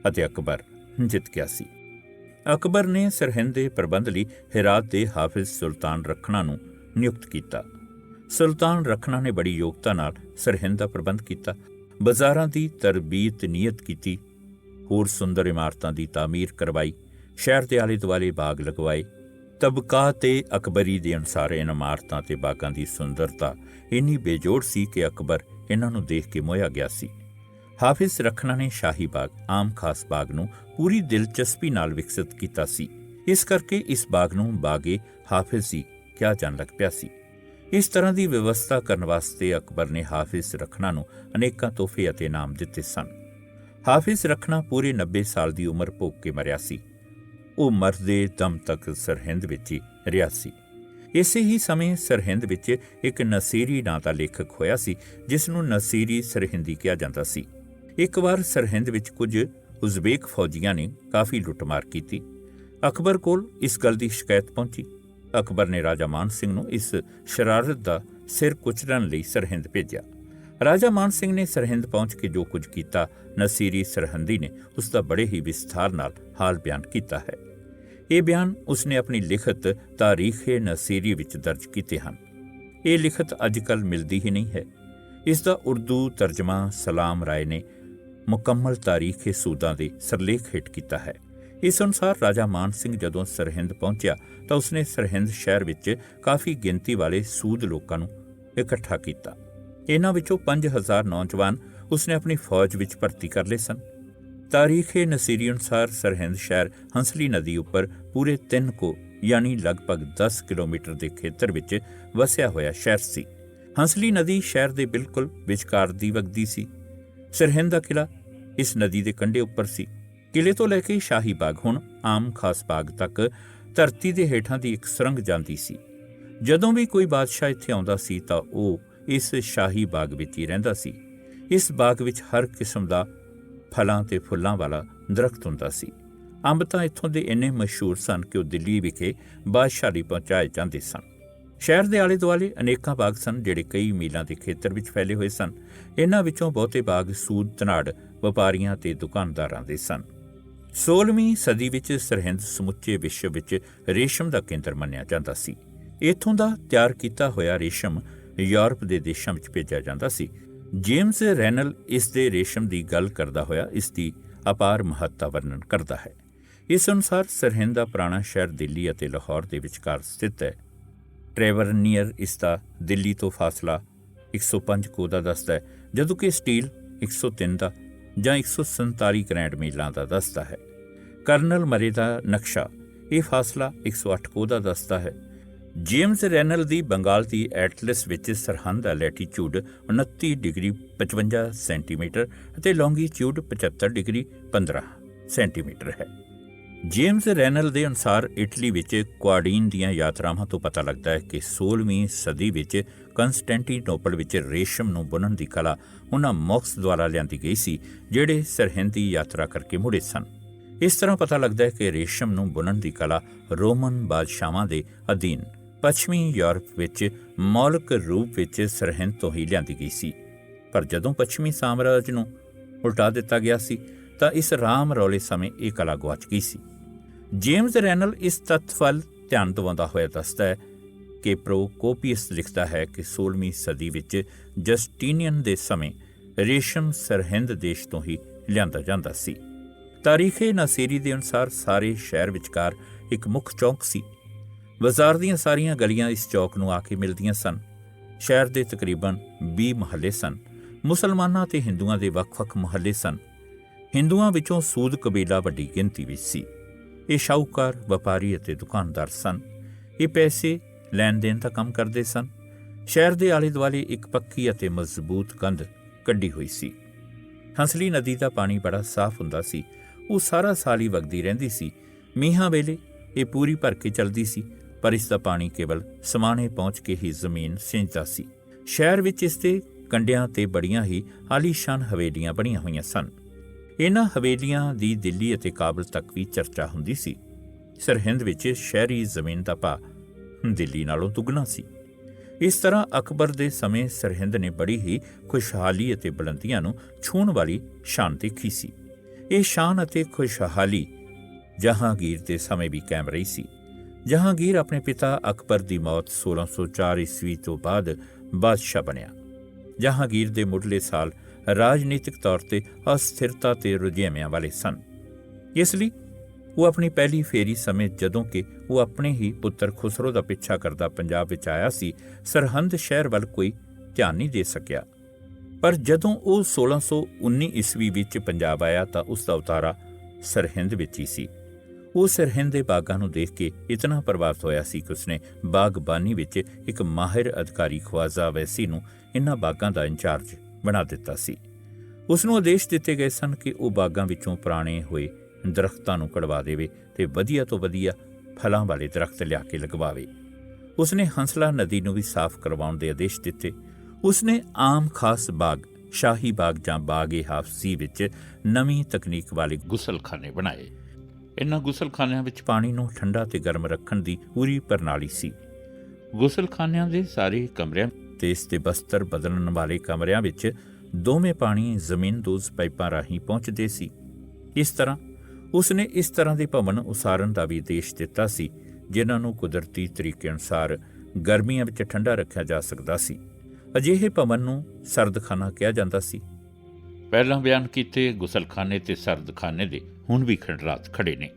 ਅਤੇ ਅਕਬਰ ਜਿੱਤ ਗਿਆ ਸੀ। ਅਕਬਰ ਨੇ ਸਰਹਿੰਦ ਦੇ ਪ੍ਰਬੰਧ ਲਈ ਹੈਰਾਤ ਦੇ ਹਾਫਿਜ਼ ਸੁਲਤਾਨ ਰਖਣਾ ਨੂੰ ਨਿਯੁਕਤ ਕੀਤਾ। ਸੁਲਤਾਨ ਰਖਣਾ ਨੇ ਬੜੀ ਯੋਗਤਾ ਨਾਲ ਸਰਹਿੰਦ ਦਾ ਪ੍ਰਬੰਧ ਕੀਤਾ। ਬਾਜ਼ਾਰਾਂ ਦੀ ਤਰਬੀਤ ਨੀਅਤ ਕੀਤੀ, ਹੋਰ ਸੁੰਦਰ ਇਮਾਰਤਾਂ ਦੀ ਤਾਮੀਰ ਕਰਵਾਈ, ਸ਼ਹਿਰ ਦੇ ਆਲੇ ਦੁਆਲੇ ਬਾਗ ਲਗਵਾਏ। ਤਬਕਾ ਤੇ ਅਕਬਰੀ ਦੇ ਅਨੁਸਾਰ ਇਨ੍ਹਾਂ ਇਮਾਰਤਾਂ ਤੇ ਬਾਗਾਂ ਦੀ ਸੁੰਦਰਤਾ ਇੰਨੀ ਬੇਜੋੜ ਸੀ ਕਿ ਅਕਬਰ ਇਹਨਾਂ ਨੂੰ ਦੇਖ ਕੇ ਮੋਹਿਆ ਗਿਆ ਸੀ। ਹਾਫਿਜ਼ ਰਖਣਾ ਨੇ ਸ਼ਾਹੀ ਬਾਗ, ਆਮ ਖਾਸ ਬਾਗ ਨੂੰ ਪੂਰੀ ਦਿਲਚਸਪੀ ਨਾਲ ਵਿਕਸਿਤ ਕੀਤਾ ਸੀ। ਇਸ ਕਰਕੇ ਇਸ ਬਾਗ ਨੂੰ ਬਾਗੇ ਹਾਫਿਜ਼ੀ ਕਿਹਾ ਜਾਣ ਲੱਗ ਪਿਆ ਸੀ। ਇਸ ਤਰ੍ਹਾਂ ਦੀ ਵਿਵਸਥਾ ਕਰਨ ਵਾਸਤੇ ਅਕਬਰ ਨੇ ਹਾਫਿਜ਼ ਰਖਣਾ ਨੂੰ ਅਨੇਕਾਂ ਤੋਹਫੇ ਅਤੇ ਇਨਾਮ ਦਿੱਤੇ ਸਨ। ਹਾਫਿਜ਼ ਰਖਣਾ ਪੂਰੇ 90 ਸਾਲ ਦੀ ਉਮਰ ਭੋਗ ਕੇ ਮਰਿਆ ਸੀ। ਉਹ ਮਰਦੇ ਦਮ ਤੱਕ ਸਰਹਿੰਦ ਵਿੱਚ ਹੀ ਰਿਹਾ ਸੀ। ਇਸੇ ਹੀ ਸਮੇਂ ਸਰਹਿੰਦ ਵਿੱਚ ਇੱਕ ਨਸੀਰੀ ਨਾਂ ਦਾ ਲੇਖਕ ਹੋਇਆ ਸੀ, ਜਿਸ ਨੂੰ ਨਸੀਰੀ ਸਰਹਿੰਦੀ ਕਿਹਾ ਜਾਂਦਾ ਸੀ। ਇੱਕ ਵਾਰ ਸਰਹਿੰਦ ਵਿੱਚ ਕੁਝ ਉਜ਼ਬੇਕ ਫੌਜੀਆਂ ਨੇ ਕਾਫੀ ਲੁੱਟਮਾਰ ਕੀਤੀ। ਅਕਬਰ ਕੋਲ ਇਸ ਗੱਲ ਦੀ ਸ਼ਿਕਾਇਤ ਪਹੁੰਚੀ। ਅਕਬਰ ਨੇ ਰਾਜਾ ਮਾਨ ਸਿੰਘ ਨੂੰ ਇਸ ਸ਼ਰਾਰਤ ਦਾ ਸਿਰ ਕੁਚਲਣ ਲਈ ਸਰਹਿੰਦ ਭੇਜਿਆ। ਰਾਜਾ ਮਾਨ ਸਿੰਘ ਨੇ ਸਰਹਿੰਦ ਪਹੁੰਚ ਕੇ ਜੋ ਕੁਝ ਕੀਤਾ, ਨਸੀਰੀ ਸਰਹੰਦੀ ਨੇ ਉਸ ਦਾ ਬੜੇ ਹੀ ਵਿਸਥਾਰ ਨਾਲ ਹਾਲ ਬਿਆਨ ਕੀਤਾ ਹੈ। ਇਹ ਬਿਆਨ ਉਸਨੇ ਆਪਣੀ ਲਿਖਤ ਤਾਰੀਖ-ਏ-ਨਸੀਰੀ ਵਿੱਚ ਦਰਜ ਕੀਤੇ ਹਨ। ਇਹ ਲਿਖਤ ਅੱਜ ਕੱਲ੍ਹ ਮਿਲਦੀ ਹੀ ਨਹੀਂ ਹੈ। ਇਸ ਦਾ ਉਰਦੂ ਤਰਜਮਾ ਸਲਾਮ ਰਾਏ ਨੇ ਮੁਕੰਮਲ ਤਾਰੀਖ-ਏ-ਸੂਦਾਂ ਦੇ ਸਰਲੇਖ ਹੇਠ ਕੀਤਾ ਹੈ। ਇਸ ਅਨੁਸਾਰ ਰਾਜਾ ਮਾਨ ਸਿੰਘ ਜਦੋਂ ਸਰਹਿੰਦ ਪਹੁੰਚਿਆ ਤਾਂ ਉਸਨੇ ਸਰਹਿੰਦ ਸ਼ਹਿਰ ਵਿੱਚ ਕਾਫੀ ਗਿਣਤੀ ਵਾਲੇ ਸੂਦ ਲੋਕਾਂ ਨੂੰ ਇਕੱਠਾ ਕੀਤਾ। ਇਹਨਾਂ ਵਿੱਚੋਂ 5000 ਨੌਜਵਾਨ ਉਸਨੇ ਆਪਣੀ ਫੌਜ ਵਿੱਚ ਭਰਤੀ ਕਰ ਲਏ ਸਨ। ਤਾਰੀਖ-ਏ-ਨਸੀਰੀ ਅਨੁਸਾਰ ਸਰਹਿੰਦ ਸ਼ਹਿਰ ਹੰਸਲੀ ਨਦੀ ਉੱਪਰ ਪੂਰੇ 3 ਕੋ ਯਾਨੀ ਲਗਭਗ 10 ਕਿਲੋਮੀਟਰ ਦੇ ਖੇਤਰ ਵਿੱਚ ਵਸਿਆ ਹੋਇਆ ਸ਼ਹਿਰ ਸੀ। ਹੰਸਲੀ ਨਦੀ ਸ਼ਹਿਰ ਦੇ ਬਿਲਕੁਲ ਵਿਚਕਾਰ ਦੀ ਵਗਦੀ ਸੀ। ਸਰਹਿੰਦ ਦਾ ਕਿਲਾ ਇਸ ਨਦੀ ਦੇ ਕੰਢੇ ਉੱਪਰ ਸੀ। ਕਿਲੇ ਤੋਂ ਲੈ ਕੇ ਸ਼ਾਹੀ ਬਾਗ, ਹੁਣ ਆਮ ਖਾਸ ਬਾਗ ਤੱਕ ਧਰਤੀ ਦੇ ਹੇਠਾਂ ਦੀ ਇੱਕ ਸੁਰੰਗ ਜਾਂਦੀ ਸੀ। ਜਦੋਂ ਵੀ ਕੋਈ ਬਾਦਸ਼ਾਹ ਇੱਥੇ ਆਉਂਦਾ ਸੀ ਤਾਂ ਉਹ ਇਸ ਸ਼ਾਹੀ ਬਾਗ ਵਿੱਚ ਹੀ ਰਹਿੰਦਾ ਸੀ। ਇਸ ਬਾਗ ਵਿੱਚ ਹਰ ਕਿਸਮ ਦਾ ਫਲਾਂ ਤੇ ਫੁੱਲਾਂ ਵਾਲਾ ਦਰਖਤ ਹੁੰਦਾ ਸੀ। ਅੰਬ ਤਾਂ ਇੱਥੋਂ ਦੇ ਇੰਨੇ ਮਸ਼ਹੂਰ ਸਨ ਕਿ ਉਹ ਦਿੱਲੀ ਵਿਖੇ ਬਾਦਸ਼ਾਹ ਲਈ ਪਹੁੰਚਾਏ ਜਾਂਦੇ ਸਨ। ਸ਼ਹਿਰ ਦੇ ਆਲੇ ਦੁਆਲੇ ਅਨੇਕਾਂ ਬਾਗ ਸਨ ਜਿਹੜੇ ਕਈ ਮੀਲਾਂ ਦੇ ਖੇਤਰ ਵਿੱਚ ਫੈਲੇ ਹੋਏ ਸਨ। ਇਹਨਾਂ ਵਿੱਚੋਂ ਬਹੁਤੇ ਬਾਗ ਸੂਦ ਧਨਾੜ ਵਪਾਰੀਆਂ ਤੇ ਦੁਕਾਨਦਾਰਾਂ ਦੇ ਸਨ। 16ਵੀਂ ਸਦੀ ਵਿੱਚ ਸਰਹਿੰਦ ਸਮੁੱਚੇ ਵਿਸ਼ਵ ਵਿੱਚ ਰੇਸ਼ਮ ਦਾ ਕੇਂਦਰ ਮੰਨਿਆ ਜਾਂਦਾ ਸੀ। ਇੱਥੋਂ ਦਾ ਤਿਆਰ ਕੀਤਾ ਹੋਇਆ ਰੇਸ਼ਮ ਯੂਰਪ ਦੇ ਦੇਸ਼ਾਂ ਵਿੱਚ ਭੇਜਿਆ ਜਾਂਦਾ ਸੀ। ਜੇਮਸ ਰੈਨਲ ਇਸ ਦੇ ਰੇਸ਼ਮ ਦੀ ਗੱਲ ਕਰਦਾ ਹੋਇਆ ਇਸ ਦੀ ਅਪਾਰ ਮਹੱਤਤਾ ਵਰਣਨ ਕਰਦਾ ਹੈ। ਇਸ ਅਨੁਸਾਰ ਸਰਹਿੰਦ ਦਾ ਪੁਰਾਣਾ ਸ਼ਹਿਰ ਦਿੱਲੀ ਅਤੇ ਲਾਹੌਰ ਦੇ ਵਿਚਕਾਰ ਸਥਿਤ ਹੈ। ਟ੍ਰੈਵਰਨੀਅਰ ਇਸ ਦਾ ਦਿੱਲੀ ਤੋਂ ਫਾਸਲਾ 105 ਕੋ ਦਾ ਦੱਸਦਾ ਹੈ, ਜਦੋਂ ਕਿ ਸਟੀਲ 103 ਦਾ ਜਾਂ 147 ਗ੍ਰੈਂਡ ਮੀਲਾਂ ਦਾ ਦੱਸਦਾ ਹੈ। ਕਰਨਲ ਮਰੇ ਦਾ ਨਕਸ਼ਾ ਇਹ ਫਾਸਲਾ 108 ਕੋ ਦਾ ਦੱਸਦਾ ਹੈ। ਜੇਮਸ ਰੈਨਲ ਦੀ ਬੰਗਾਲ ਦੀ ਐਟਲਸ ਵਿੱਚ ਸਰਹੰਦ ਦਾ ਲੈਟੀਚਿਊਡ 29 ਡਿਗਰੀ 55 ਸੈਂਟੀਮੀਟਰ ਅਤੇ ਲੌਂਗੀਚਿਊਡ 75 ਡਿਗਰੀ 15 ਸੈਂਟੀਮੀਟਰ ਹੈ। ਜੇਮਸ ਰੈਨਲ ਦੇ ਅਨੁਸਾਰ ਇਟਲੀ ਵਿੱਚ ਕੁਆਡੀਨ ਦੀਆਂ ਯਾਤਰਾਵਾਂ ਤੋਂ ਪਤਾ ਲੱਗਦਾ ਹੈ ਕਿ 16ਵੀਂ ਸਦੀ ਵਿੱਚ ਕੰਸਟੈਂਟੀਨੋਪਲ ਵਿੱਚ ਰੇਸ਼ਮ ਨੂੰ ਬੁਣਨ ਦੀ ਕਲਾ ਉਹਨਾਂ ਮੌਕਸ ਦੁਆਰਾ ਲਿਆਂਦੀ ਗਈ ਸੀ ਜਿਹੜੇ ਸਰਹਿੰਦ ਦੀ ਯਾਤਰਾ ਕਰਕੇ ਮੁੜੇ ਸਨ। ਇਸ ਤਰ੍ਹਾਂ ਪਤਾ ਲੱਗਦਾ ਹੈ ਕਿ ਰੇਸ਼ਮ ਨੂੰ ਬੁਣਨ ਦੀ ਕਲਾ ਰੋਮਨ ਬਾਦਸ਼ਾਹਾਂ ਦੇ ਅਧੀਨ ਪੱਛਮੀ ਯੂਰਪ ਵਿੱਚ ਮੌਲਿਕ ਰੂਪ ਵਿੱਚ ਸਰਹਿੰਦ ਤੋਂ ਹੀ ਲਿਆਂਦੀ ਗਈ ਸੀ, ਪਰ ਜਦੋਂ ਪੱਛਮੀ ਸਾਮਰਾਜ ਨੂੰ ਉਲਟਾ ਦਿੱਤਾ ਗਿਆ ਸੀ ਤਾਂ ਇਸ ਰਾਮ ਰੌਲੇ ਸਮੇਂ ਇਹ ਕਲਾ ਗੁਆਚ ਗਈ ਸੀ। ਜੇਮਜ਼ ਰੈਨਲ ਇਸ ਤੱਥ ਵੱਲ ਧਿਆਨ ਦਿਵਾਉਂਦਾ ਹੋਇਆ ਦੱਸਦਾ ਹੈ ਕਿ ਪ੍ਰੋਕੋਪੀਅਸ ਲਿਖਦਾ ਹੈ ਕਿ 16ਵੀਂ ਸਦੀ ਵਿੱਚ ਜਸਟੀਨੀਅਨ ਦੇ ਸਮੇਂ ਰੇਸ਼ਮ ਸਰਹਿੰਦ ਦੇਸ਼ ਤੋਂ ਹੀ ਲਿਆਂਦਾ ਜਾਂਦਾ ਸੀ। ਤਾਰੀਖੇ ਨਾਸੀਰੀ ਦੇ ਅਨੁਸਾਰ ਸਾਰੇ ਸ਼ਹਿਰ ਵਿਚਕਾਰ ਇੱਕ ਮੁੱਖ ਚੌਂਕ ਸੀ। ਬਾਜ਼ਾਰ ਦੀਆਂ ਸਾਰੀਆਂ ਗਲੀਆਂ ਇਸ ਚੌਕ ਨੂੰ ਆ ਕੇ ਮਿਲਦੀਆਂ ਸਨ। ਸ਼ਹਿਰ ਦੇ ਤਕਰੀਬਨ 20 ਮੁਹੱਲੇ ਸਨ। ਮੁਸਲਮਾਨਾਂ ਅਤੇ ਹਿੰਦੂਆਂ ਦੇ ਵੱਖ-ਵੱਖ ਮੁਹੱਲੇ ਸਨ। ਹਿੰਦੂਆਂ ਵਿੱਚੋਂ ਸੂਦ ਕਬੀਲਾ ਵੱਡੀ ਗਿਣਤੀ ਵਿੱਚ ਸੀ। ਇਹ ਸ਼ਾਹੂਕਾਰ, ਵਪਾਰੀ ਅਤੇ ਦੁਕਾਨਦਾਰ ਸਨ। ਇਹ ਪੈਸੇ ਲੈਣ ਦੇਣ ਦਾ ਕੰਮ ਕਰਦੇ ਸਨ। ਸ਼ਹਿਰ ਦੇ ਆਲੇ ਦੁਆਲੇ ਇੱਕ ਪੱਕੀ ਅਤੇ ਮਜ਼ਬੂਤ ਕੰਧ ਕੱਢੀ ਹੋਈ ਸੀ। ਹੰਸਲੀ ਨਦੀ ਦਾ ਪਾਣੀ ਬੜਾ ਸਾਫ਼ ਹੁੰਦਾ ਸੀ। ਉਹ ਸਾਰਾ ਸਾਲ ਹੀ ਵਗਦੀ ਰਹਿੰਦੀ ਸੀ। ਮੀਂਹਾਂ ਵੇਲੇ ਇਹ ਪੂਰੀ ਭਰ ਕੇ ਚੱਲਦੀ ਸੀ, ਪਰ ਇਸ ਦਾ ਪਾਣੀ ਕੇਵਲ ਸਮਾਣੇ ਪਹੁੰਚ ਕੇ ਹੀ ਜ਼ਮੀਨ ਸਿੰਜਦਾ ਸੀ। ਸ਼ਹਿਰ ਵਿੱਚ ਇਸ ਦੇ ਕੰਢਿਆਂ 'ਤੇ ਬੜੀਆਂ ਹੀ ਆਲੀਸ਼ਾਨ ਹਵੇਲੀਆਂ ਬਣੀਆਂ ਹੋਈਆਂ ਸਨ। ਇਹਨਾਂ ਹਵੇਲੀਆਂ ਦੀ ਦਿੱਲੀ ਅਤੇ ਕਾਬਲ ਤੱਕ ਵੀ ਚਰਚਾ ਹੁੰਦੀ ਸੀ। ਸਰਹਿੰਦ ਵਿੱਚ ਸ਼ਹਿਰੀ ਜ਼ਮੀਨ ਦਾ ਭਾਅ ਦਿੱਲੀ ਨਾਲੋਂ ਦੁੱਗਣਾ ਸੀ। ਇਸ ਤਰ੍ਹਾਂ ਅਕਬਰ ਦੇ ਸਮੇਂ ਸਰਹਿੰਦ ਨੇ ਬੜੀ ਹੀ ਖੁਸ਼ਹਾਲੀ ਅਤੇ ਬੁਲੰਦੀਆਂ ਨੂੰ ਛੂਹਣ ਵਾਲੀ ਸ਼ਾਨ ਦੇਖੀ ਸੀ। ਇਹ ਸ਼ਾਨ ਅਤੇ ਖੁਸ਼ਹਾਲੀ ਜਹਾਂਗੀਰ ਦੇ ਸਮੇਂ ਵੀ ਕਾਇਮ ਰਹੀ ਸੀ। ਜਹਾਂਗੀਰ ਆਪਣੇ ਪਿਤਾ ਅਕਬਰ ਦੀ ਮੌਤ 1604 ਈਸਵੀ ਤੋਂ ਬਾਅਦ ਬਾਦਸ਼ਾਹ ਬਣਿਆ। ਜਹਾਂਗੀਰ ਦੇ ਮੁੱਢਲੇ ਸਾਲ ਰਾਜਨੀਤਿਕ ਤੌਰ 'ਤੇ ਅਸਥਿਰਤਾ ਤੇ ਰੁਝੇਵਿਆਂ ਵਾਲੇ ਸਨ। ਇਸ ਲਈ ਉਹ ਆਪਣੀ ਪਹਿਲੀ ਫੇਰੀ ਸਮੇਂ ਜਦੋਂ ਕਿ ਉਹ ਆਪਣੇ ਹੀ ਪੁੱਤਰ ਖੁਸਰੋ ਦਾ ਪਿੱਛਾ ਕਰਦਾ ਪੰਜਾਬ ਵਿੱਚ ਆਇਆ ਸੀ, ਸਰਹਿੰਦ ਸ਼ਹਿਰ ਵੱਲ ਕੋਈ ਧਿਆਨ ਨਹੀਂ ਦੇ ਸਕਿਆ। ਪਰ ਜਦੋਂ ਉਹ 1619 ਈਸਵੀ ਵਿੱਚ ਪੰਜਾਬ ਆਇਆ ਤਾਂ ਉਸ ਦਾ ਉਤਾਰਾ ਸਰਹਿੰਦ ਵਿੱਚ ਹੀ ਸੀ। ਉਹ ਸਰਹਿੰਦ ਦੇ ਬਾਗਾਂ ਨੂੰ ਦੇਖ ਕੇ ਇਤਨਾ ਪ੍ਰਭਾਵਿਤ ਹੋਇਆ ਸੀ ਕਿ ਉਸਨੇ ਬਾਗਬਾਨੀ ਵਿੱਚ ਇੱਕ ਮਾਹਿਰ ਅਧਿਕਾਰੀ ਖਵਾਜਾ ਵੈਸੀ ਨੂੰ ਇਹਨਾਂ ਬਾਗਾਂ ਦਾ ਇੰਚਾਰਜ ਬਣਾ ਦਿੱਤਾ ਸੀ। ਉਸ ਨੂੰ ਆਦੇਸ਼ ਦਿੱਤੇ ਗਏ ਸਨ ਕਿ ਉਹ ਬਾਗਾਂ ਵਿੱਚੋਂ ਪੁਰਾਣੇ ਹੋਏ ਦਰਖਤਾਂ ਨੂੰ ਕਢਵਾ ਦੇਵੇ ਤੇ ਵਧੀਆ ਤੋਂ ਵਧੀਆ ਫਲਾਂ ਵਾਲੇ ਦਰਖਤ ਲਿਆ ਕੇ ਲਗਵਾਵੇ। ਉਸਨੇ ਹੰਸਲਾ ਨਦੀ ਨੂੰ ਵੀ ਸਾਫ਼ ਕਰਵਾਉਣ ਦੇ ਆਦੇਸ਼ ਦਿੱਤੇ। ਉਸਨੇ ਆਮ ਖਾਸ ਬਾਗ, ਸ਼ਾਹੀ ਬਾਗ ਜਾਂ ਬਾਗ-ਏ-ਹਾਫਜ਼ੀ ਵਿੱਚ ਨਵੀਂ ਤਕਨੀਕ ਵਾਲੇ ਗੁਸਲਖਾਨੇ ਬਣਾਏ। ਇਨ੍ਹਾਂ ਗੁਸਲਖਾਨਿਆਂ ਵਿੱਚ ਪਾਣੀ ਨੂੰ ਠੰਡਾ ਤੇ ਗਰਮ ਰੱਖਣ ਦੀ ਪੂਰੀ ਪ੍ਰਣਾਲੀ ਸੀ। ਗੁਸਲਖਾਨਿਆਂ ਦੇ ਸਾਰੇ ਕਮਰਿਆਂ ਤੇ ਇਸ ਦੇ ਬਸਤਰ ਬਦਲਣ ਵਾਲੇ ਕਮਰਿਆਂ ਵਿੱਚ ਦੋਵੇਂ ਪਾਣੀ ਜ਼ਮੀਨਦੋਜ਼ ਪਾਈਪਾਂ ਰਾਹੀਂ ਪਹੁੰਚਦੇ ਸੀ। ਇਸ ਤਰ੍ਹਾਂ ਉਸਨੇ ਇਸ ਤਰ੍ਹਾਂ ਦੇ ਭਵਨ ਉਸਾਰਨ ਦਾ ਵੀ ਆਦੇਸ਼ ਦਿੱਤਾ ਸੀ ਜਿਨ੍ਹਾਂ ਨੂੰ ਕੁਦਰਤੀ ਤਰੀਕੇ ਅਨੁਸਾਰ ਗਰਮੀਆਂ ਵਿੱਚ ਠੰਡਾ ਰੱਖਿਆ ਜਾ ਸਕਦਾ ਸੀ। ਅਜਿਹੇ ਭਵਨ ਨੂੰ ਸਰਦਖਾਨਾ ਕਿਹਾ ਜਾਂਦਾ ਸੀ। ਪਹਿਲਾਂ ਬਿਆਨ ਕੀਤੇ ਗੁਸਲਖਾਨੇ ਤੇ ਸਰਦਖਾਨੇ ਦੇ ਹੁਣ ਵੀ ਖੰਡਰਾਤ ਖੜੇ ਨੇ।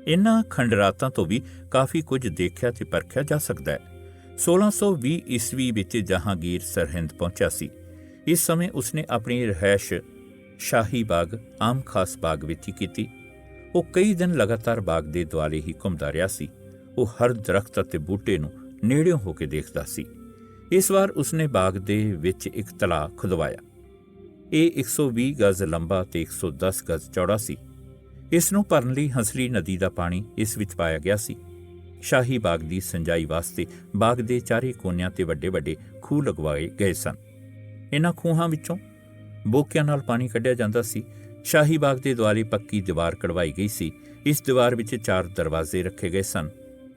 ਇਹਨਾਂ ਖੰਡਰਾਤਾਂ ਤੋਂ ਵੀ ਕਾਫੀ ਕੁਝ ਦੇਖਿਆ ਤੇ ਪਰਖਿਆ ਜਾ ਸਕਦਾ ਹੈ। 1620 ਈਸਵੀ ਵਿੱਚ ਜਹਾਂਗੀਰ ਸਰਹਿੰਦ ਪਹੁੰਚਿਆ ਸੀ। ਇਸ ਸਮੇਂ ਉਸਨੇ ਆਪਣੀ ਰਿਹਾਇਸ਼ ਸ਼ਾਹੀ ਬਾਗ, ਆਮ ਖਾਸ ਬਾਗ ਵਿੱਚ ਹੀ ਕੀਤੀ। ਉਹ ਕਈ ਦਿਨ ਲਗਾਤਾਰ ਬਾਗ ਦੇ ਦੁਆਲੇ ਹੀ ਘੁੰਮਦਾ ਰਿਹਾ ਸੀ। ਉਹ ਹਰ ਦਰਖਤ ਅਤੇ ਬੂਟੇ ਨੂੰ ਨੇੜਿਓਂ ਹੋ ਕੇ ਦੇਖਦਾ ਸੀ। ਇਸ ਵਾਰ ਉਸਨੇ ਬਾਗ ਦੇ ਵਿੱਚ ਇੱਕ ਤਲਾਅ ਖੁਦਵਾਇਆ। ਇਹ 120 ਗਜ਼ ਲੰਬਾ ਤੇ 110 ਗਜ਼ ਚੌੜਾ ਸੀ। ਇਸ ਨੂੰ ਭਰਨ ਲਈ ਹੰਸਲੀ ਨਦੀ ਦਾ ਪਾਣੀ ਇਸ ਵਿੱਚ ਪਾਇਆ ਗਿਆ ਸੀ। ਸ਼ਾਹੀ ਬਾਗ ਦੀ ਸਿੰਜਾਈ ਵਾਸਤੇ ਬਾਗ ਦੇ ਚਾਰੇ ਕੋਨਿਆਂ ਤੇ ਵੱਡੇ ਵੱਡੇ ਖੂਹ ਲਗਵਾਏ ਗਏ ਸਨ। ਇਹਨਾਂ ਖੂਹਾਂ ਵਿੱਚੋਂ ਬੋਕਿਆਂ ਨਾਲ ਪਾਣੀ ਕੱਢਿਆ ਜਾਂਦਾ ਸੀ। ਸ਼ਾਹੀ ਬਾਗ ਦੇ ਦੁਆਲੇ ਪੱਕੀ ਦੀਵਾਰ ਕਢਵਾਈ ਗਈ ਸੀ। ਇਸ ਦੀਵਾਰ ਵਿੱਚ 4 ਦਰਵਾਜ਼ੇ ਰੱਖੇ ਗਏ ਸਨ।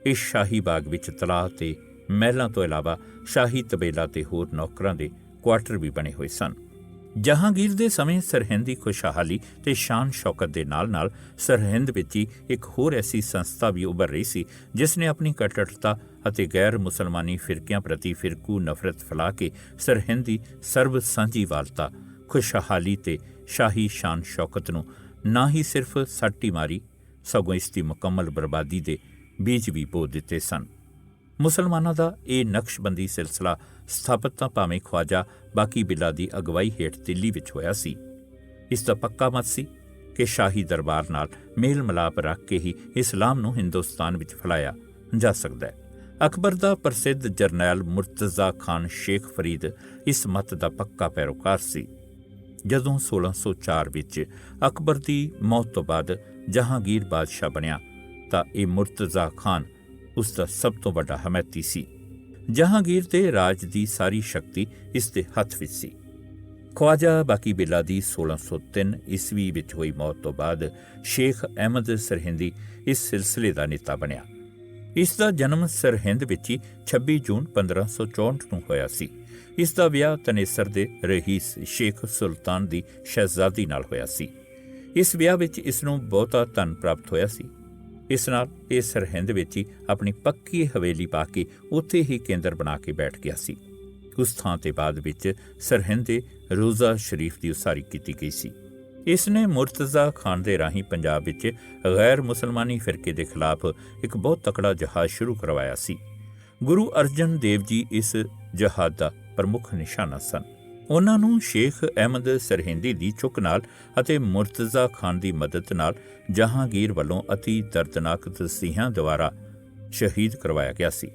ਇਸ ਸ਼ਾਹੀ ਬਾਗ ਵਿੱਚ ਤਲਾਅ ਤੇ ਮਹਿਲਾਂ ਤੋਂ ਇਲਾਵਾ ਸ਼ਾਹੀ ਤਬੇਲਾ ਤੇ ਹੋਰ ਨੌਕਰਾਂ ਦੇ ਕੁਆਟਰ ਵੀ ਬਣੇ ਹੋਏ ਸਨ। ਜਹਾਂਗੀਰ ਦੇ ਸਮੇਂ ਸਰਹਿੰਦ ਦੀ ਖੁਸ਼ਹਾਲੀ ਤੇ ਸ਼ਾਨ ਸ਼ੌਕਤ ਦੇ ਨਾਲ-ਨਾਲ ਸਰਹਿੰਦ ਵਿੱਚ ਹੀ ਇੱਕ ਹੋਰ ਐਸੀ ਸੰਸਥਾ ਵੀ ਉੱਭਰ ਰਹੀ ਸੀ ਜਿਸ ਨੇ ਆਪਣੀ ਕੱਟੜਤਾ ਅਤੇ ਗੈਰ ਮੁਸਲਮਾਨੀ ਫਿਰਕਿਆਂ ਪ੍ਰਤੀ ਫਿਰਕੂ ਨਫ਼ਰਤ ਫੈਲਾ ਕੇ ਸਰਹਿੰਦ ਦੀ ਸਰਬ ਸਾਂਝੀਵਾਲਤਾ, ਖੁਸ਼ਹਾਲੀ ਤੇ ਸ਼ਾਹੀ ਸ਼ਾਨ ਸ਼ੌਕਤ ਨੂੰ ਨਾ ਹੀ ਸਿਰਫ ਸੱਟ ਹੀ ਮਾਰੀ, ਸਗੋਂ ਇਸ ਦੀ ਮੁਕੰਮਲ ਬਰਬਾਦੀ ਦੇ ਬੀਜ ਵੀ ਬੋ ਦਿੱਤੇ ਸਨ। ਮੁਸਲਮਾਨਾਂ ਦਾ ਇਹ ਨਕਸ਼ਬੰਦੀ ਸਿਲਸਿਲਾ ਸਥਾਪਿਤ ਤਾਂ ਭਾਵੇਂ ਖਵਾਜਾ ਬਾਕੀ ਬਿੱਲਾ ਦੀ ਅਗਵਾਈ ਹੇਠ ਦਿੱਲੀ ਵਿੱਚ ਹੋਇਆ ਸੀ। ਇਸ ਦਾ ਪੱਕਾ ਮਤ ਸੀ ਕਿ ਸ਼ਾਹੀ ਦਰਬਾਰ ਨਾਲ ਮੇਲ ਮਿਲਾਪ ਰੱਖ ਕੇ ਹੀ ਇਸਲਾਮ ਨੂੰ ਹਿੰਦੁਸਤਾਨ ਵਿੱਚ ਫੈਲਾਇਆ ਜਾ ਸਕਦਾ ਹੈ। ਅਕਬਰ ਦਾ ਪ੍ਰਸਿੱਧ ਜਰਨੈਲ ਮੁਰਤਜ਼ਾ ਖਾਨ ਸ਼ੇਖ ਫਰੀਦ ਇਸ ਮਤ ਦਾ ਪੱਕਾ ਪੈਰੋਕਾਰ ਸੀ। ਜਦੋਂ 1604 ਵਿੱਚ ਅਕਬਰ ਦੀ ਮੌਤ ਤੋਂ ਬਾਅਦ ਜਹਾਂਗੀਰ ਬਾਦਸ਼ਾਹ ਬਣਿਆ ਤਾਂ ਇਹ ਮੁਰਤਜ਼ਾ ਖਾਨ ਉਸ ਦਾ ਸਭ ਤੋਂ ਵੱਡਾ ਹਮੈਤੀ ਸੀ। ਜਹਾਂਗੀਰ ਦੇ ਰਾਜ ਦੀ ਸਾਰੀ ਸ਼ਕਤੀ ਇਸ ਦੇ ਹੱਥ ਵਿੱਚ ਸੀ। ਖਵਾਜਾ ਬਾਕੀ ਬਿੱਲਾ ਦੀ 1603 ਈਸਵੀ ਵਿੱਚ ਹੋਈ ਮੌਤ ਤੋਂ ਬਾਅਦ ਸ਼ੇਖ ਅਹਿਮਦ ਸਰਹਿੰਦੀ ਇਸ ਸਿਲਸਿਲੇ ਦਾ ਨੇਤਾ ਬਣਿਆ। ਇਸ ਦਾ ਜਨਮ ਸਰਹਿੰਦ ਵਿੱਚ ਹੀ 26 ਜੂਨ 1564 ਨੂੰ ਹੋਇਆ ਸੀ। ਇਸ ਦਾ ਵਿਆਹ ਤਨੇਸਰ ਦੇ ਰਹੀਸ ਸ਼ੇਖ ਸੁਲਤਾਨ ਦੀ ਸ਼ਹਿਜ਼ਾਦੀ ਨਾਲ ਹੋਇਆ ਸੀ। ਇਸ ਵਿਆਹ ਵਿੱਚ ਇਸ ਨੂੰ ਬਹੁਤਾ ਧਨ ਪ੍ਰਾਪਤ ਹੋਇਆ ਸੀ। ਇਸ ਨਾਲ ਇਹ ਸਰਹਿੰਦ ਵਿੱਚ ਹੀ ਆਪਣੀ ਪੱਕੀ ਹਵੇਲੀ ਪਾ ਕੇ ਉੱਥੇ ਹੀ ਕੇਂਦਰ ਬਣਾ ਕੇ ਬੈਠ ਗਿਆ ਸੀ। ਉਸ ਥਾਂ ਤੇ ਬਾਅਦ ਵਿੱਚ ਸਰਹਿੰਦ ਦੇ ਰੋਜ਼ਾ ਸ਼ਰੀਫ ਦੀ ਉਸਾਰੀ ਕੀਤੀ ਗਈ ਸੀ। ਇਸ ਨੇ ਮੁਰਤਜ਼ਾ ਖਾਨ ਦੇ ਰਾਹੀਂ ਪੰਜਾਬ ਵਿੱਚ ਗੈਰ ਮੁਸਲਮਾਨੀ ਫਿਰਕੇ ਦੇ ਖਿਲਾਫ ਇੱਕ ਬਹੁਤ ਤਕੜਾ ਜਹਾਜ਼ ਸ਼ੁਰੂ ਕਰਵਾਇਆ ਸੀ। ਗੁਰੂ ਅਰਜਨ ਦੇਵ ਜੀ ਇਸ ਜਹਾਜ਼ ਦਾ ਪ੍ਰਮੁੱਖ ਨਿਸ਼ਾਨਾ ਸਨ। ਉਹਨਾਂ ਨੂੰ ਸ਼ੇਖ ਅਹਿਮਦ ਸਰਹਿੰਦੀ ਦੀ ਚੁੱਕ ਨਾਲ ਅਤੇ ਮੁਰਤਜ਼ਾ ਖਾਨ ਦੀ ਮਦਦ ਨਾਲ ਜਹਾਂਗੀਰ ਵੱਲੋਂ ਅਤੀ ਦਰਦਨਾਕ ਤਸੀਹਿਆਂ ਦੁਆਰਾ ਸ਼ਹੀਦ ਕਰਵਾਇਆ ਗਿਆ ਸੀ।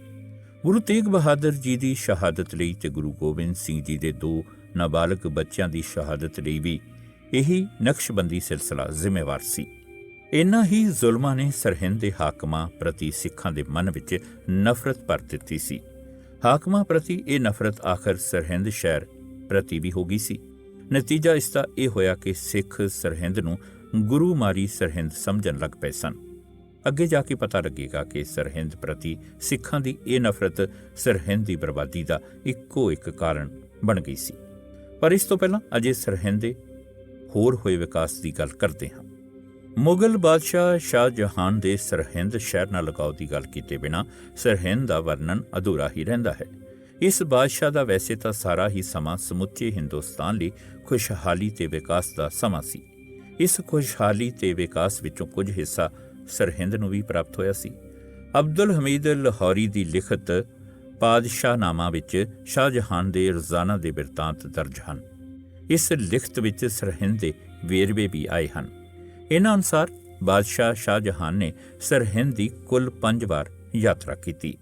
ਗੁਰੂ ਤੇਗ ਬਹਾਦਰ ਜੀ ਦੀ ਸ਼ਹਾਦਤ ਲਈ ਤੇ ਗੁਰੂ ਗੋਬਿੰਦ ਸਿੰਘ ਜੀ ਦੇ 2 ਨਾਬਾਲਗ ਬੱਚਿਆਂ ਦੀ ਸ਼ਹਾਦਤ ਲਈ ਵੀ ਇਹੀ ਨਕਸ਼ਬੰਦੀ ਸਿਲਸਿਲਾ ਜ਼ਿੰਮੇਵਾਰ ਸੀ। ਇਨ੍ਹਾਂ ਹੀ ਜ਼ੁਲਮਾਂ ਨੇ ਸਰਹਿੰਦ ਦੇ ਹਾਕਮਾਂ ਪ੍ਰਤੀ ਸਿੱਖਾਂ ਦੇ ਮਨ ਵਿੱਚ ਨਫ਼ਰਤ ਭਰ ਦਿੱਤੀ ਸੀ। ਹਾਕਮਾਂ ਪ੍ਰਤੀ ਇਹ ਨਫ਼ਰਤ ਆਖਰ ਸਰਹਿੰਦ ਸ਼ਹਿਰ ਪ੍ਰਤੀ ਵੀ ਹੋ ਗਈ ਸੀ। ਨਤੀਜਾ ਇਸ ਦਾ ਇਹ ਹੋਇਆ ਕਿ ਸਿੱਖ ਸਰਹਿੰਦ ਨੂੰ ਗੁਰੂ ਮਾਰੀ ਸਰਹਿੰਦ ਸਮਝਣ ਲੱਗ ਪਏ ਸਨ। ਅੱਗੇ ਜਾ ਕੇ ਪਤਾ ਲੱਗੇਗਾ ਕਿ ਸਰਹਿੰਦ ਪ੍ਰਤੀ ਸਿੱਖਾਂ ਦੀ ਇਹ ਨਫ਼ਰਤ ਸਰਹਿੰਦ ਦੀ ਬਰਬਾਦੀ ਦਾ ਇੱਕੋ ਇੱਕ ਕਾਰਨ ਬਣ ਗਈ ਸੀ। ਪਰ ਇਸ ਤੋਂ ਪਹਿਲਾਂ ਅਜੇ ਸਰਹਿੰਦ ਦੇ ਹੋਰ ਹੋਏ ਵਿਕਾਸ ਦੀ ਗੱਲ ਕਰਦੇ ਹਾਂ। ਮੁਗਲ ਬਾਦਸ਼ਾਹ ਸ਼ਾਹਜਹਾਨ ਦੇ ਸਰਹਿੰਦ ਸ਼ਹਿਰ ਨਾਲ ਲਗਾਓ ਦੀ ਗੱਲ ਕੀਤੇ ਬਿਨਾਂ ਸਰਹਿੰਦ ਦਾ ਵਰਣਨ ਅਧੂਰਾ ਹੀ ਰਹਿੰਦਾ ਹੈ। ਇਸ ਬਾਦਸ਼ਾਹ ਦਾ ਵੈਸੇ ਤਾਂ ਸਾਰਾ ਹੀ ਸਮਾਂ ਸਮੁੱਚੇ ਹਿੰਦੁਸਤਾਨ ਲਈ ਖੁਸ਼ਹਾਲੀ ਤੇ ਵਿਕਾਸ ਦਾ ਸਮਾਂ ਸੀ। ਇਸ ਖੁਸ਼ਹਾਲੀ ਤੇ ਵਿਕਾਸ ਵਿੱਚੋਂ ਕੁਝ ਹਿੱਸਾ ਸਰਹਿੰਦ ਨੂੰ ਵੀ ਪ੍ਰਾਪਤ ਹੋਇਆ ਸੀ। ਅਬਦੁਲ ਹਮੀਦ ਲਾਹੌਰੀ ਦੀ ਲਿਖਤ ਪਾਦਸ਼ਾਹਨਾਮਾ ਵਿੱਚ ਸ਼ਾਹਜਹਾਨ ਦੇ ਰੋਜ਼ਾਨਾ ਦੇ ਬਿਰਤਾਂਤ ਦਰਜ ਹਨ। ਇਸ ਲਿਖਤ ਵਿੱਚ ਸਰਹਿੰਦ ਦੇ ਵੇਰਵੇ ਵੀ ਆਏ ਹਨ। ਇਹਨਾਂ ਅਨੁਸਾਰ ਬਾਦਸ਼ਾਹ ਸ਼ਾਹਜਹਾਨ ਨੇ ਸਰਹਿੰਦ ਦੀ ਕੁੱਲ 5 ਵਾਰ ਯਾਤਰਾ ਕੀਤੀ।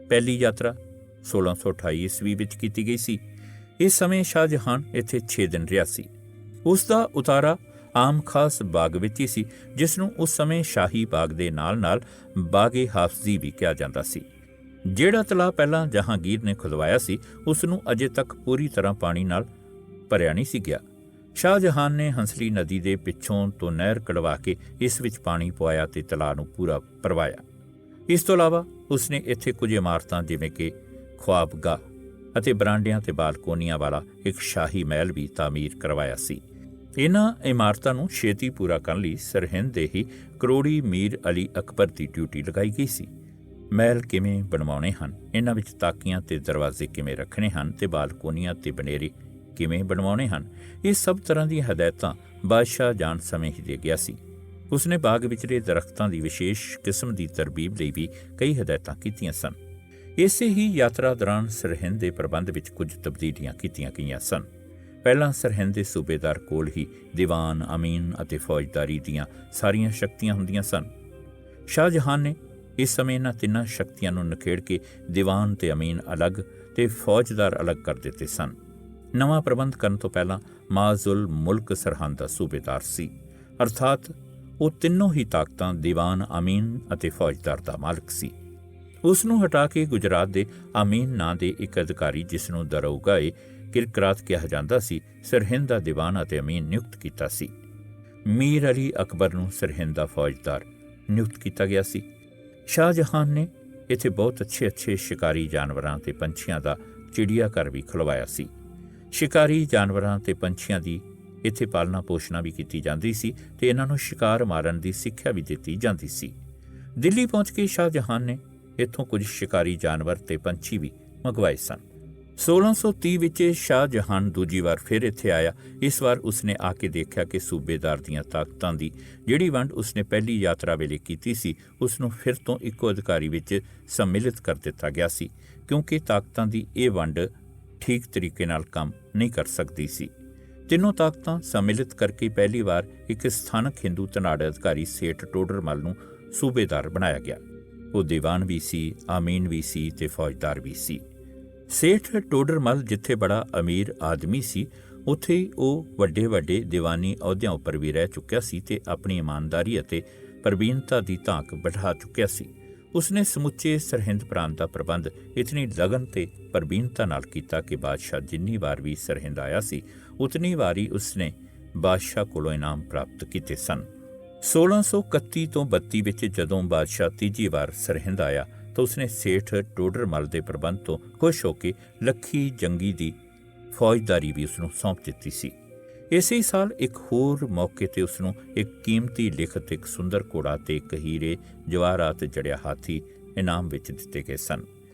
ਪਹਿਲੀ ਯਾਤਰਾ 1628 ਈਸਵੀ ਵਿੱਚ ਕੀਤੀ ਗਈ ਸੀ। ਇਸ ਸਮੇਂ ਸ਼ਾਹਜਹਾਨ ਇੱਥੇ 6 ਦਿਨ ਰਿਹਾ ਸੀ। ਉਸ ਦਾ ਉਤਾਰਾ ਆਮ ਖਾਸ ਬਾਗ ਵਿੱਚ ਹੀ ਸੀ, ਜਿਸ ਨੂੰ ਉਸ ਸਮੇਂ ਸ਼ਾਹੀ ਬਾਗ ਦੇ ਨਾਲ-ਨਾਲ ਬਾਗੇ ਹਾਫਜ਼ੀ ਵੀ ਕਿਹਾ ਜਾਂਦਾ ਸੀ। ਜਿਹੜਾ ਤਲਾਅ ਪਹਿਲਾਂ ਜਹਾਂਗੀਰ ਨੇ ਖੁਦਵਾਇਆ ਸੀ, ਉਸ ਨੂੰ ਅਜੇ ਤੱਕ ਪੂਰੀ ਤਰ੍ਹਾਂ ਪਾਣੀ ਨਾਲ ਭਰਿਆ ਨਹੀਂ ਸੀ ਗਿਆ। ਸ਼ਾਹਜਹਾਨ ਨੇ ਹੰਸਲੀ ਨਦੀ ਦੇ ਪਿੱਛੋਂ ਤੋਂ ਨਹਿਰ ਕਢਵਾ ਕੇ ਇਸ ਵਿੱਚ ਪਾਣੀ ਪਵਾਇਆ ਤੇ ਤਲਾਅ ਨੂੰ ਪੂਰਾ ਭਰਵਾਇਆ। ਇਸ ਤੋਂ ਇਲਾਵਾ ਉਸਨੇ ਇੱਥੇ ਕੁਝ ਇਮਾਰਤਾਂ ਜਿਵੇਂ ਕਿ ਖੁਆਬਗਾਹ ਅਤੇ ਬਰਾਂਡਿਆਂ ਤੇ ਬਾਲਕੋਨੀਆਂ ਵਾਲਾ ਇੱਕ ਸ਼ਾਹੀ ਮਹਿਲ ਵੀ ਤਾਮੀਰ ਕਰਵਾਇਆ ਸੀ। ਇਹਨਾਂ ਇਮਾਰਤਾਂ ਨੂੰ ਛੇਤੀ ਪੂਰਾ ਕਰਨ ਲਈ ਸਰਹਿੰਦ ਦੇ ਹੀ ਕਰੋੜੀ ਮੀਰ ਅਲੀ ਅਕਬਰ ਦੀ ਡਿਊਟੀ ਲਗਾਈ ਗਈ ਸੀ। ਮਹਿਲ ਕਿਵੇਂ ਬਣਵਾਉਣੇ ਹਨ, ਇਹਨਾਂ ਵਿੱਚ ਤਾਕੀਆਂ ਤੇ ਦਰਵਾਜ਼ੇ ਕਿਵੇਂ ਰੱਖਣੇ ਹਨ ਤੇ ਬਾਲਕੋਨੀਆਂ ਤੇ ਬਨੇਰੇ ਕਿਵੇਂ ਬਣਵਾਉਣੇ ਹਨ, ਇਹ ਸਭ ਤਰ੍ਹਾਂ ਦੀਆਂ ਹਦਾਇਤਾਂ ਬਾਦਸ਼ਾਹ ਜਾਣ ਸਮੇਂ ਹੀ ਦੇ ਗਿਆ ਸੀ। ਉਸਨੇ ਬਾਗ ਵਿਚਲੇ ਦਰਖਤਾਂ ਦੀ ਵਿਸ਼ੇਸ਼ ਕਿਸਮ ਦੀ ਤਰਬੀਬ ਲਈ ਵੀ ਕਈ ਹਦਾਇਤਾਂ ਕੀਤੀਆਂ ਸਨ। ਇਸੇ ਹੀ ਯਾਤਰਾ ਦੌਰਾਨ ਸਰਹਿੰਦ ਦੇ ਪ੍ਰਬੰਧ ਵਿੱਚ ਕੁਝ ਤਬਦੀਲੀਆਂ ਕੀਤੀਆਂ ਗਈਆਂ ਸਨ। ਪਹਿਲਾਂ ਸਰਹਿੰਦ ਦੇ ਸੂਬੇਦਾਰ ਕੋਲ ਹੀ ਦੀਵਾਨ, ਅਮੀਨ ਅਤੇ ਫੌਜਦਾਰੀ ਦੀਆਂ ਸਾਰੀਆਂ ਸ਼ਕਤੀਆਂ ਹੁੰਦੀਆਂ ਸਨ। ਸ਼ਾਹਜਹਾਨ ਨੇ ਇਸ ਸਮੇਂ ਇਹਨਾਂ ਤਿੰਨਾਂ ਸ਼ਕਤੀਆਂ ਨੂੰ ਨਿਖੇੜ ਕੇ ਦੀਵਾਨ ਤੇ ਅਮੀਨ ਅਲੱਗ ਤੇ ਫੌਜਦਾਰ ਅਲੱਗ ਕਰ ਦਿੱਤੇ ਸਨ। ਨਵਾਂ ਪ੍ਰਬੰਧ ਕਰਨ ਤੋਂ ਪਹਿਲਾਂ ਮਾਜ਼ੁਲ ਮੁਲਕ ਸਰਹੰਦ ਦਾ ਸੂਬੇਦਾਰ ਸੀ, ਅਰਥਾਤ ਉਹ ਤਿੰਨੋਂ ਹੀ ਤਾਕਤਾਂ ਦੀਵਾਨ, ਅਮੀਨ ਅਤੇ ਫੌਜਦਾਰ ਦਾ ਮਾਲਕ ਸੀ। ਉਸ ਨੂੰ ਹਟਾ ਕੇ ਗੁਜਰਾਤ ਦੇ ਅਮੀਨ ਨਾਂ ਦੇ ਇੱਕ ਅਧਿਕਾਰੀ, ਜਿਸ ਨੂੰ ਦਰੋਗਾ ਕਿਰਕਰਾਤ ਕਿਹਾ ਜਾਂਦਾ ਸੀ, ਸਰਹਿੰਦ ਦਾ ਦੀਵਾਨ ਅਤੇ ਅਮੀਨ ਨਿਯੁਕਤ ਕੀਤਾ ਸੀ। ਮੀਰ ਅਲੀ ਅਕਬਰ ਨੂੰ ਸਰਹਿੰਦ ਦਾ ਫੌਜਦਾਰ ਨਿਯੁਕਤ ਕੀਤਾ ਗਿਆ ਸੀ। ਸ਼ਾਹਜਹਾਨ ਨੇ ਇੱਥੇ ਬਹੁਤ ਅੱਛੇ ਸ਼ਿਕਾਰੀ ਜਾਨਵਰਾਂ ਤੇ ਪੰਛੀਆਂ ਦਾ ਚਿੜੀਆ ਘਰ ਵੀ ਖੁਲਵਾਇਆ ਸੀ। ਸ਼ਿਕਾਰੀ ਜਾਨਵਰਾਂ ਤੇ ਪੰਛੀਆਂ ਦੀ ਇੱਥੇ ਪਾਲਣਾ ਪੋਸ਼ਣਾ ਵੀ ਕੀਤੀ ਜਾਂਦੀ ਸੀ ਤੇ ਇਹਨਾਂ ਨੂੰ ਸ਼ਿਕਾਰ ਮਾਰਨ ਦੀ ਸਿੱਖਿਆ ਵੀ ਦਿੱਤੀ ਜਾਂਦੀ ਸੀ। ਦਿੱਲੀ ਪਹੁੰਚ ਕੇ ਸ਼ਾਹਜਹਾਨ ਨੇ ਇੱਥੋਂ ਕੁਝ ਸ਼ਿਕਾਰੀ ਜਾਨਵਰ ਤੇ ਪੰਛੀ ਵੀ ਮੰਗਵਾਏ ਸਨ। 1630 ਵਿੱਚ ਸ਼ਾਹਜਹਾਨ ਦੂਜੀ ਵਾਰ ਫਿਰ ਇੱਥੇ ਆਇਆ। ਇਸ ਵਾਰ ਉਸਨੇ ਆ ਕੇ ਦੇਖਿਆ ਕਿ ਸੂਬੇਦਾਰ ਦੀਆਂ ਤਾਕਤਾਂ ਦੀ ਜਿਹੜੀ ਵੰਡ ਉਸਨੇ ਪਹਿਲੀ ਯਾਤਰਾ ਵੇਲੇ ਕੀਤੀ ਸੀ, ਉਸ ਨੂੰ ਫਿਰ ਤੋਂ ਇੱਕੋ ਅਧਿਕਾਰੀ ਵਿੱਚ ਸੰਮਿਲਿਤ ਕਰ ਦਿੱਤਾ ਗਿਆ ਸੀ, ਕਿਉਂਕਿ ਤਾਕਤਾਂ ਦੀ ਇਹ ਵੰਡ ਠੀਕ ਤਰੀਕੇ ਨਾਲ ਕੰਮ ਨਹੀਂ ਕਰ ਸਕਦੀ ਸੀ। ਤਿੰਨੋਂ ਤਾਕਤਾਂ ਸੰਮਿਲਿਤ ਕਰਕੇ ਪਹਿਲੀ ਵਾਰ ਇੱਕ ਸਥਾਨਕ ਹਿੰਦੂ ਧਨਾੜ ਅਧਿਕਾਰੀ ਸੇਠ ਟੋਡਰਮਲ ਨੂੰ ਸੂਬੇਦਾਰ ਬਣਾਇਆ ਗਿਆ। ਉਹ ਦੀਵਾਨ ਵੀ ਸੀ, ਆਮੀਨ ਵੀ ਸੀ ਤੇ ਫੌਜਦਾਰ ਵੀ ਸੀ। ਸੇਠ ਟੋਡਰਮਲ ਜਿੱਥੇ ਬੜਾ ਅਮੀਰ ਆਦਮੀ ਸੀ, ਉੱਥੇ ਹੀ ਉਹ ਵੱਡੇ ਦੀਵਾਨੀ ਅਹੁਦਿਆਂ ਉੱਪਰ ਵੀ ਰਹਿ ਚੁੱਕਿਆ ਸੀ ਤੇ ਆਪਣੀ ਇਮਾਨਦਾਰੀ ਅਤੇ ਪ੍ਰਵੀਨਤਾ ਦੀ ਧਾਕ ਬਿਠਾ ਚੁੱਕਿਆ ਸੀ। ਉਸਨੇ ਸਮੁੱਚੇ ਸਰਹਿੰਦ ਪ੍ਰਾਂਤ ਦਾ ਪ੍ਰਬੰਧ ਇਤਨੀ ਲਗਨ ਤੇ ਪ੍ਰਵੀਨਤਾ ਨਾਲ ਕੀਤਾ ਕਿ ਬਾਦਸ਼ਾਹ ਜਿੰਨੀ ਵਾਰ ਵੀ ਸਰਹਿੰਦ ਆਇਆ ਸੀ, ਉਤਨੀ ਵਾਰੀ ਉਸਨੇ ਬਾਦਸ਼ਾਹ ਕੋਲੋਂ ਇਨਾਮ ਪ੍ਰਾਪਤ ਕੀਤੇ ਸਨ। 1631 ਤੋਂ 32 ਵਿੱਚ ਜਦੋਂ ਬਾਦਸ਼ਾਹ ਤੀਜੀ ਵਾਰ ਸਰਹਿੰਦ ਆਇਆ ਤਾਂ ਉਸਨੇ ਸੇਠ ਟੋਡਰਮਲ ਦੇ ਪ੍ਰਬੰਧ ਤੋਂ ਖੁਸ਼ ਹੋ ਕੇ ਲੱਖੀ ਜੰਗੀ ਦੀ ਫੌਜਦਾਰੀ ਵੀ ਉਸਨੂੰ ਸੌਂਪ ਦਿੱਤੀ ਸੀ। ਇਸੇ ਸਾਲ ਇੱਕ ਹੋਰ ਮੌਕੇ ਤੇ ਉਸਨੂੰ ਇੱਕ ਕੀਮਤੀ ਲਿਖਤ, ਇੱਕ ਸੁੰਦਰ ਘੋੜਾ ਤੇ ਇੱਕ ਹੀਰੇ ਜਵਾਹਰਾਤ ਜੜਿਆ ਹਾਥੀ ਇਨਾਮ ਵਿੱਚ ਦਿੱਤੇ ਗਏ ਸਨ।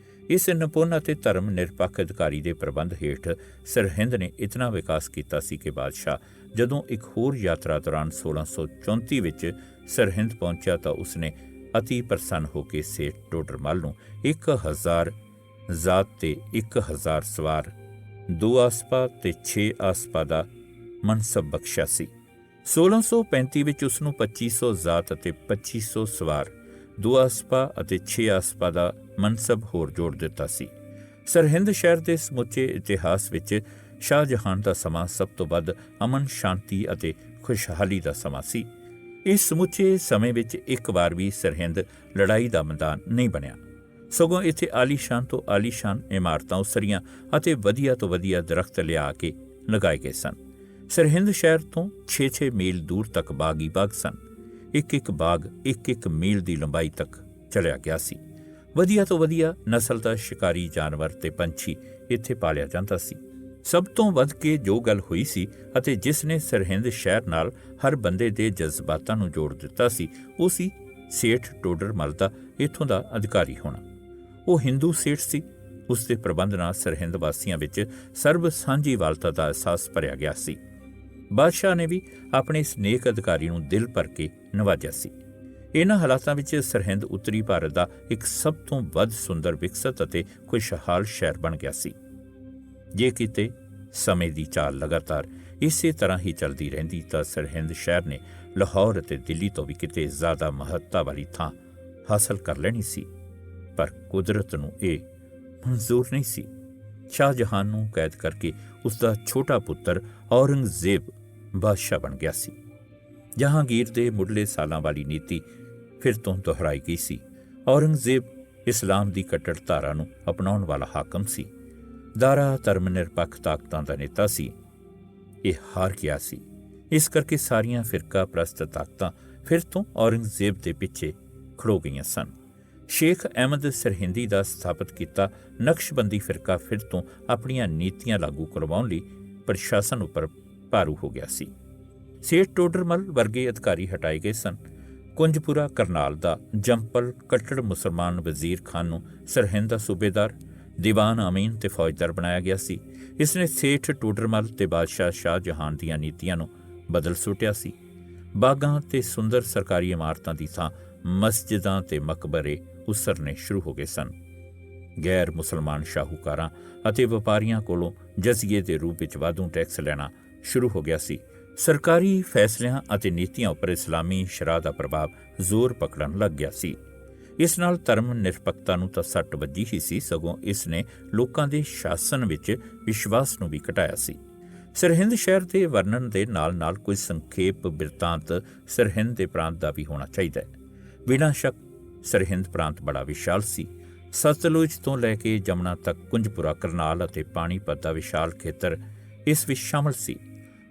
ਇਸ ਨਿਪੁੰਨ ਅਤੇ ਧਰਮ ਨਿਰਪੱਖ ਅਧਿਕਾਰੀ ਦੇ ਪ੍ਰਬੰਧ ਹੇਠ ਸਰਹਿੰਦ ਨੇ ਇਤਨਾ ਵਿਕਾਸ ਕੀਤਾ ਸੀ ਕਿ ਬਾਦਸ਼ਾਹ ਜਦੋਂ ਇੱਕ ਹੋਰ ਯਾਤਰਾ ਦੌਰਾਨ 1634 ਵਿੱਚ ਸਰਹਿੰਦ ਪਹੁੰਚਿਆ ਤਾਂ ਉਸਨੇ ਅਤੀ ਪ੍ਰਸੰਨ ਹੋ ਕੇ ਸੇਠ ਟੋਡਰਮਲ ਨੂੰ 1000 ਜ਼ਾਤ ਤੇ 1000 ਸਵਾਰ, 2 ਆਸਪਾ ਤੇ 6 ਆਸਪਾ ਦਾ ਮਨਸਬ ਬਖਸ਼ਿਆ ਸੀ। 1635 ਵਿੱਚ ਉਸਨੂੰ 2500 ਜ਼ਾਤ ਅਤੇ 2500 ਸਵਾਰ, 2 ਆਸਪਾ ਅਤੇ 6 ਆਸਪਾ ਦਾ ਮਨਸਬ ਹੋਰ ਜੋੜ ਦਿੱਤਾ ਸੀ। ਸਰਹਿੰਦ ਸ਼ਹਿਰ ਦੇ ਸਮੁੱਚੇ ਇਤਿਹਾਸ ਵਿੱਚ ਸ਼ਾਹਜਹਾਨ ਦਾ ਸਮਾਂ ਸਭ ਤੋਂ ਵੱਧ ਅਮਨ, ਸ਼ਾਂਤੀ ਅਤੇ ਖੁਸ਼ਹਾਲੀ ਦਾ ਸਮਾਂ ਸੀ। ਇਸ ਸਮੁੱਚੇ ਸਮੇਂ ਵਿੱਚ ਇੱਕ ਵਾਰ ਵੀ ਸਰਹਿੰਦ ਲੜਾਈ ਦਾ ਮੈਦਾਨ ਨਹੀਂ ਬਣਿਆ, ਸਗੋਂ ਇੱਥੇ ਆਲੀਸ਼ਾਨ ਤੋਂ ਆਲੀਸ਼ਾਨ ਇਮਾਰਤਾਂ ਉਸਰੀਆਂ ਅਤੇ ਵਧੀਆ ਤੋਂ ਵਧੀਆ ਦਰਖਤ ਲਿਆ ਕੇ ਲਗਾਏ ਗਏ ਸਨ। ਸਰਹਿੰਦ ਸ਼ਹਿਰ ਤੋਂ 6-6 ਮੀਲ ਦੂਰ ਤੱਕ ਬਾਗ ਹੀ ਬਾਗ ਸਨ। ਇੱਕ ਬਾਗ 1 ਮੀਲ ਦੀ ਲੰਬਾਈ ਤੱਕ ਚਲਿਆ ਗਿਆ ਸੀ। ਵਧੀਆ ਤੋਂ ਵਧੀਆ ਨਸਲ ਦਾ ਸ਼ਿਕਾਰੀ ਜਾਨਵਰ ਤੇ ਪੰਛੀ ਇੱਥੇ ਪਾਲਿਆ ਜਾਂਦਾ ਸੀ। ਸਭ ਤੋਂ ਵੱਧ ਕੇ ਜੋ ਗੱਲ ਹੋਈ ਸੀ ਅਤੇ ਜਿਸ ਨੇ ਸਰਹਿੰਦ ਸ਼ਹਿਰ ਨਾਲ ਹਰ ਬੰਦੇ ਦੇ ਜਜ਼ਬਾਤਾਂ ਨੂੰ ਜੋੜ ਦਿੱਤਾ ਸੀ, ਉਹ ਸੀ ਸੇਠ ਟੋਡਰਮਲ ਦਾ ਇੱਥੋਂ ਦਾ ਅਧਿਕਾਰੀ ਹੋਣਾ। ਉਹ ਹਿੰਦੂ ਸੇਠ ਸੀ। ਉਸ ਦੇ ਪ੍ਰਬੰਧ ਨਾਲ ਸਰਹਿੰਦ ਵਾਸੀਆਂ ਵਿੱਚ ਸਰਬ ਸਾਂਝੀਵਾਲਤਾ ਦਾ ਅਹਿਸਾਸ ਭਰਿਆ ਗਿਆ ਸੀ। ਬਾਦਸ਼ਾਹ ਨੇ ਵੀ ਆਪਣੇ ਇਸ ਨੇਕ ਅਧਿਕਾਰੀ ਨੂੰ ਦਿਲ ਭਰ ਕੇ ਨਵਾਜਿਆ ਸੀ। ਇਹਨਾਂ ਹਾਲਾਤਾਂ ਵਿੱਚ ਸਰਹਿੰਦ ਉੱਤਰੀ ਭਾਰਤ ਦਾ ਇੱਕ ਸਭ ਤੋਂ ਵੱਧ ਸੁੰਦਰ, ਵਿਕਸਤ ਅਤੇ ਖੁਸ਼ਹਾਲ ਸ਼ਹਿਰ ਬਣ ਗਿਆ ਸੀ। ਜੇ ਕਿਤੇ ਸਮੇਂ ਦੀ ਚਾਲ ਲਗਾਤਾਰ ਇਸੇ ਤਰ੍ਹਾਂ ਹੀ ਚੱਲਦੀ ਰਹਿੰਦੀ ਤਾਂ ਸਰਹਿੰਦ ਸ਼ਹਿਰ ਨੇ ਲਾਹੌਰ ਅਤੇ ਦਿੱਲੀ ਤੋਂ ਵੀ ਕਿਤੇ ਜ਼ਿਆਦਾ ਮਹੱਤਤਾ ਵਾਲੀ ਥਾਂ ਹਾਸਲ ਕਰ ਲੈਣੀ ਸੀ। ਪਰ ਕੁਦਰਤ ਨੂੰ ਇਹ ਮਨਜ਼ੂਰ ਨਹੀਂ ਸੀ। ਸ਼ਾਹਜਹਾਨ ਨੂੰ ਕੈਦ ਕਰਕੇ ਉਸਦਾ ਛੋਟਾ ਪੁੱਤਰ ਔਰੰਗਜ਼ੇਬ ਬਾਦਸ਼ਾਹ ਬਣ ਗਿਆ ਸੀ। ਜਹਾਂਗੀਰ ਦੇ ਮੁੱਢਲੇ ਸਾਲਾਂ ਵਾਲੀ ਨੀਤੀ ਫਿਰ ਤੋਂ ਦੁਹਰਾਈ ਗਈ ਸੀ। ਔਰੰਗਜ਼ੇਬ ਇਸਲਾਮ ਦੀ ਕੱਟੜਧਾਰਾ ਨੂੰ ਅਪਣਾਉਣ ਵਾਲਾ ਹਾਕਮ ਸੀ। ਦਾਰਾ ਧਰਮ ਨਿਰਪੱਖ ਤਾਕਤਾਂ ਦਾ ਨੇਤਾ ਸੀ। ਇਹ ਹਾਰ ਗਿਆ ਸੀ। ਇਸ ਕਰਕੇ ਸਾਰੀਆਂ ਫਿਰਕਾ ਪ੍ਰਸਤ ਤਾਕਤਾਂ ਫਿਰ ਤੋਂ ਔਰੰਗਜ਼ੇਬ ਦੇ ਪਿੱਛੇ ਖੜੋ ਗਈਆਂ ਸਨ। ਸ਼ੇਖ ਅਹਿਮਦ ਸਰਹਿੰਦੀ ਦਾ ਸਥਾਪਿਤ ਕੀਤਾ ਨਕਸ਼ਬੰਦੀ ਫਿਰਕਾ ਫਿਰ ਤੋਂ ਆਪਣੀਆਂ ਨੀਤੀਆਂ ਲਾਗੂ ਕਰਵਾਉਣ ਲਈ ਪ੍ਰਸ਼ਾਸਨ ਉੱਪਰ ਭਾਰੂ ਹੋ ਗਿਆ ਸੀ। ਸੇਠ ਟੋਡਰਮਲ ਵਰਗੇ ਅਧਿਕਾਰੀ ਹਟਾਏ ਗਏ ਸਨ। ਕੁੰਜਪੁਰਾ ਕਰਨਾਲ ਦਾ ਜੰਪਲ ਕੱਟੜ ਮੁਸਲਮਾਨ ਵਜ਼ੀਰ ਖਾਨ ਨੂੰ ਸਰਹਿੰਦ ਦਾ ਸੂਬੇਦਾਰ, ਦੀਵਾਨ ਅਮੀਨ ਤੇ ਫੌਜਦਾਰ ਬਣਾਇਆ ਗਿਆ ਸੀ। ਇਸ ਨੇ ਸੇਠ ਟੋਡਰਮਲ ਤੇ ਬਾਦਸ਼ਾਹ ਸ਼ਾਹਜਹਾਨ ਦੀਆਂ ਨੀਤੀਆਂ ਨੂੰ ਬਦਲ ਸੁੱਟਿਆ ਸੀ। ਬਾਗਾਂ ਤੇ ਸੁੰਦਰ ਸਰਕਾਰੀ ਇਮਾਰਤਾਂ ਦੀ ਥਾਂ ਮਸਜਿਦਾਂ ਤੇ ਮਕਬਰੇ ਉਸਰਨੇ ਸ਼ੁਰੂ ਹੋ ਗਏ ਸਨ। ਗੈਰ ਮੁਸਲਮਾਨ ਸ਼ਾਹੂਕਾਰਾਂ ਅਤੇ ਵਪਾਰੀਆਂ ਕੋਲੋਂ ਜਜ਼ੀਏ ਦੇ ਰੂਪ ਵਿੱਚ ਵਾਧੂ ਟੈਕਸ ਲੈਣਾ ਸ਼ੁਰੂ ਹੋ ਗਿਆ ਸੀ। ਸਰਕਾਰੀ ਫੈਸਲਿਆਂ ਅਤੇ ਨੀਤੀਆਂ ਉੱਪਰ ਇਸਲਾਮੀ ਸ਼ਰ੍ਹਾ ਦਾ ਪ੍ਰਭਾਵ ਜ਼ੋਰ ਪਕੜਨ ਲੱਗ ਗਿਆ ਸੀ। ਇਸ ਨਾਲ ਧਰਮ ਨਿਰਪੱਖਤਾ ਨੂੰ ਤਾਂ ਸੱਟ ਵੱਜੀ ਹੀ ਸੀ, ਸਗੋਂ ਇਸ ਨੇ ਲੋਕਾਂ ਦੇ ਸ਼ਾਸਨ ਵਿੱਚ ਵਿਸ਼ਵਾਸ ਨੂੰ ਵੀ ਘਟਾਇਆ ਸੀ। ਸਰਹਿੰਦ ਸ਼ਹਿਰ ਦੇ ਵਰਣਨ ਦੇ ਨਾਲ ਨਾਲ ਕੋਈ ਸੰਖੇਪ ਬਿਰਤਾਂਤ ਸਰਹਿੰਦ ਦੇ ਪ੍ਰਾਂਤ ਦਾ ਵੀ ਹੋਣਾ ਚਾਹੀਦਾ ਹੈ। ਬਿਨਾਂ ਸ਼ੱਕ ਸਰਹਿੰਦ ਪ੍ਰਾਂਤ ਬੜਾ ਵਿਸ਼ਾਲ ਸੀ। ਸਤਲੁਜ ਤੋਂ ਲੈ ਕੇ ਜਮਨਾ ਤੱਕ ਕੁੰਜਪੁਰਾ, ਕਰਨਾਲ ਅਤੇ ਪਾਣੀਪਤ ਦਾ ਵਿਸ਼ਾਲ ਖੇਤਰ ਇਸ ਵਿੱਚ ਸ਼ਾਮਲ ਸੀ।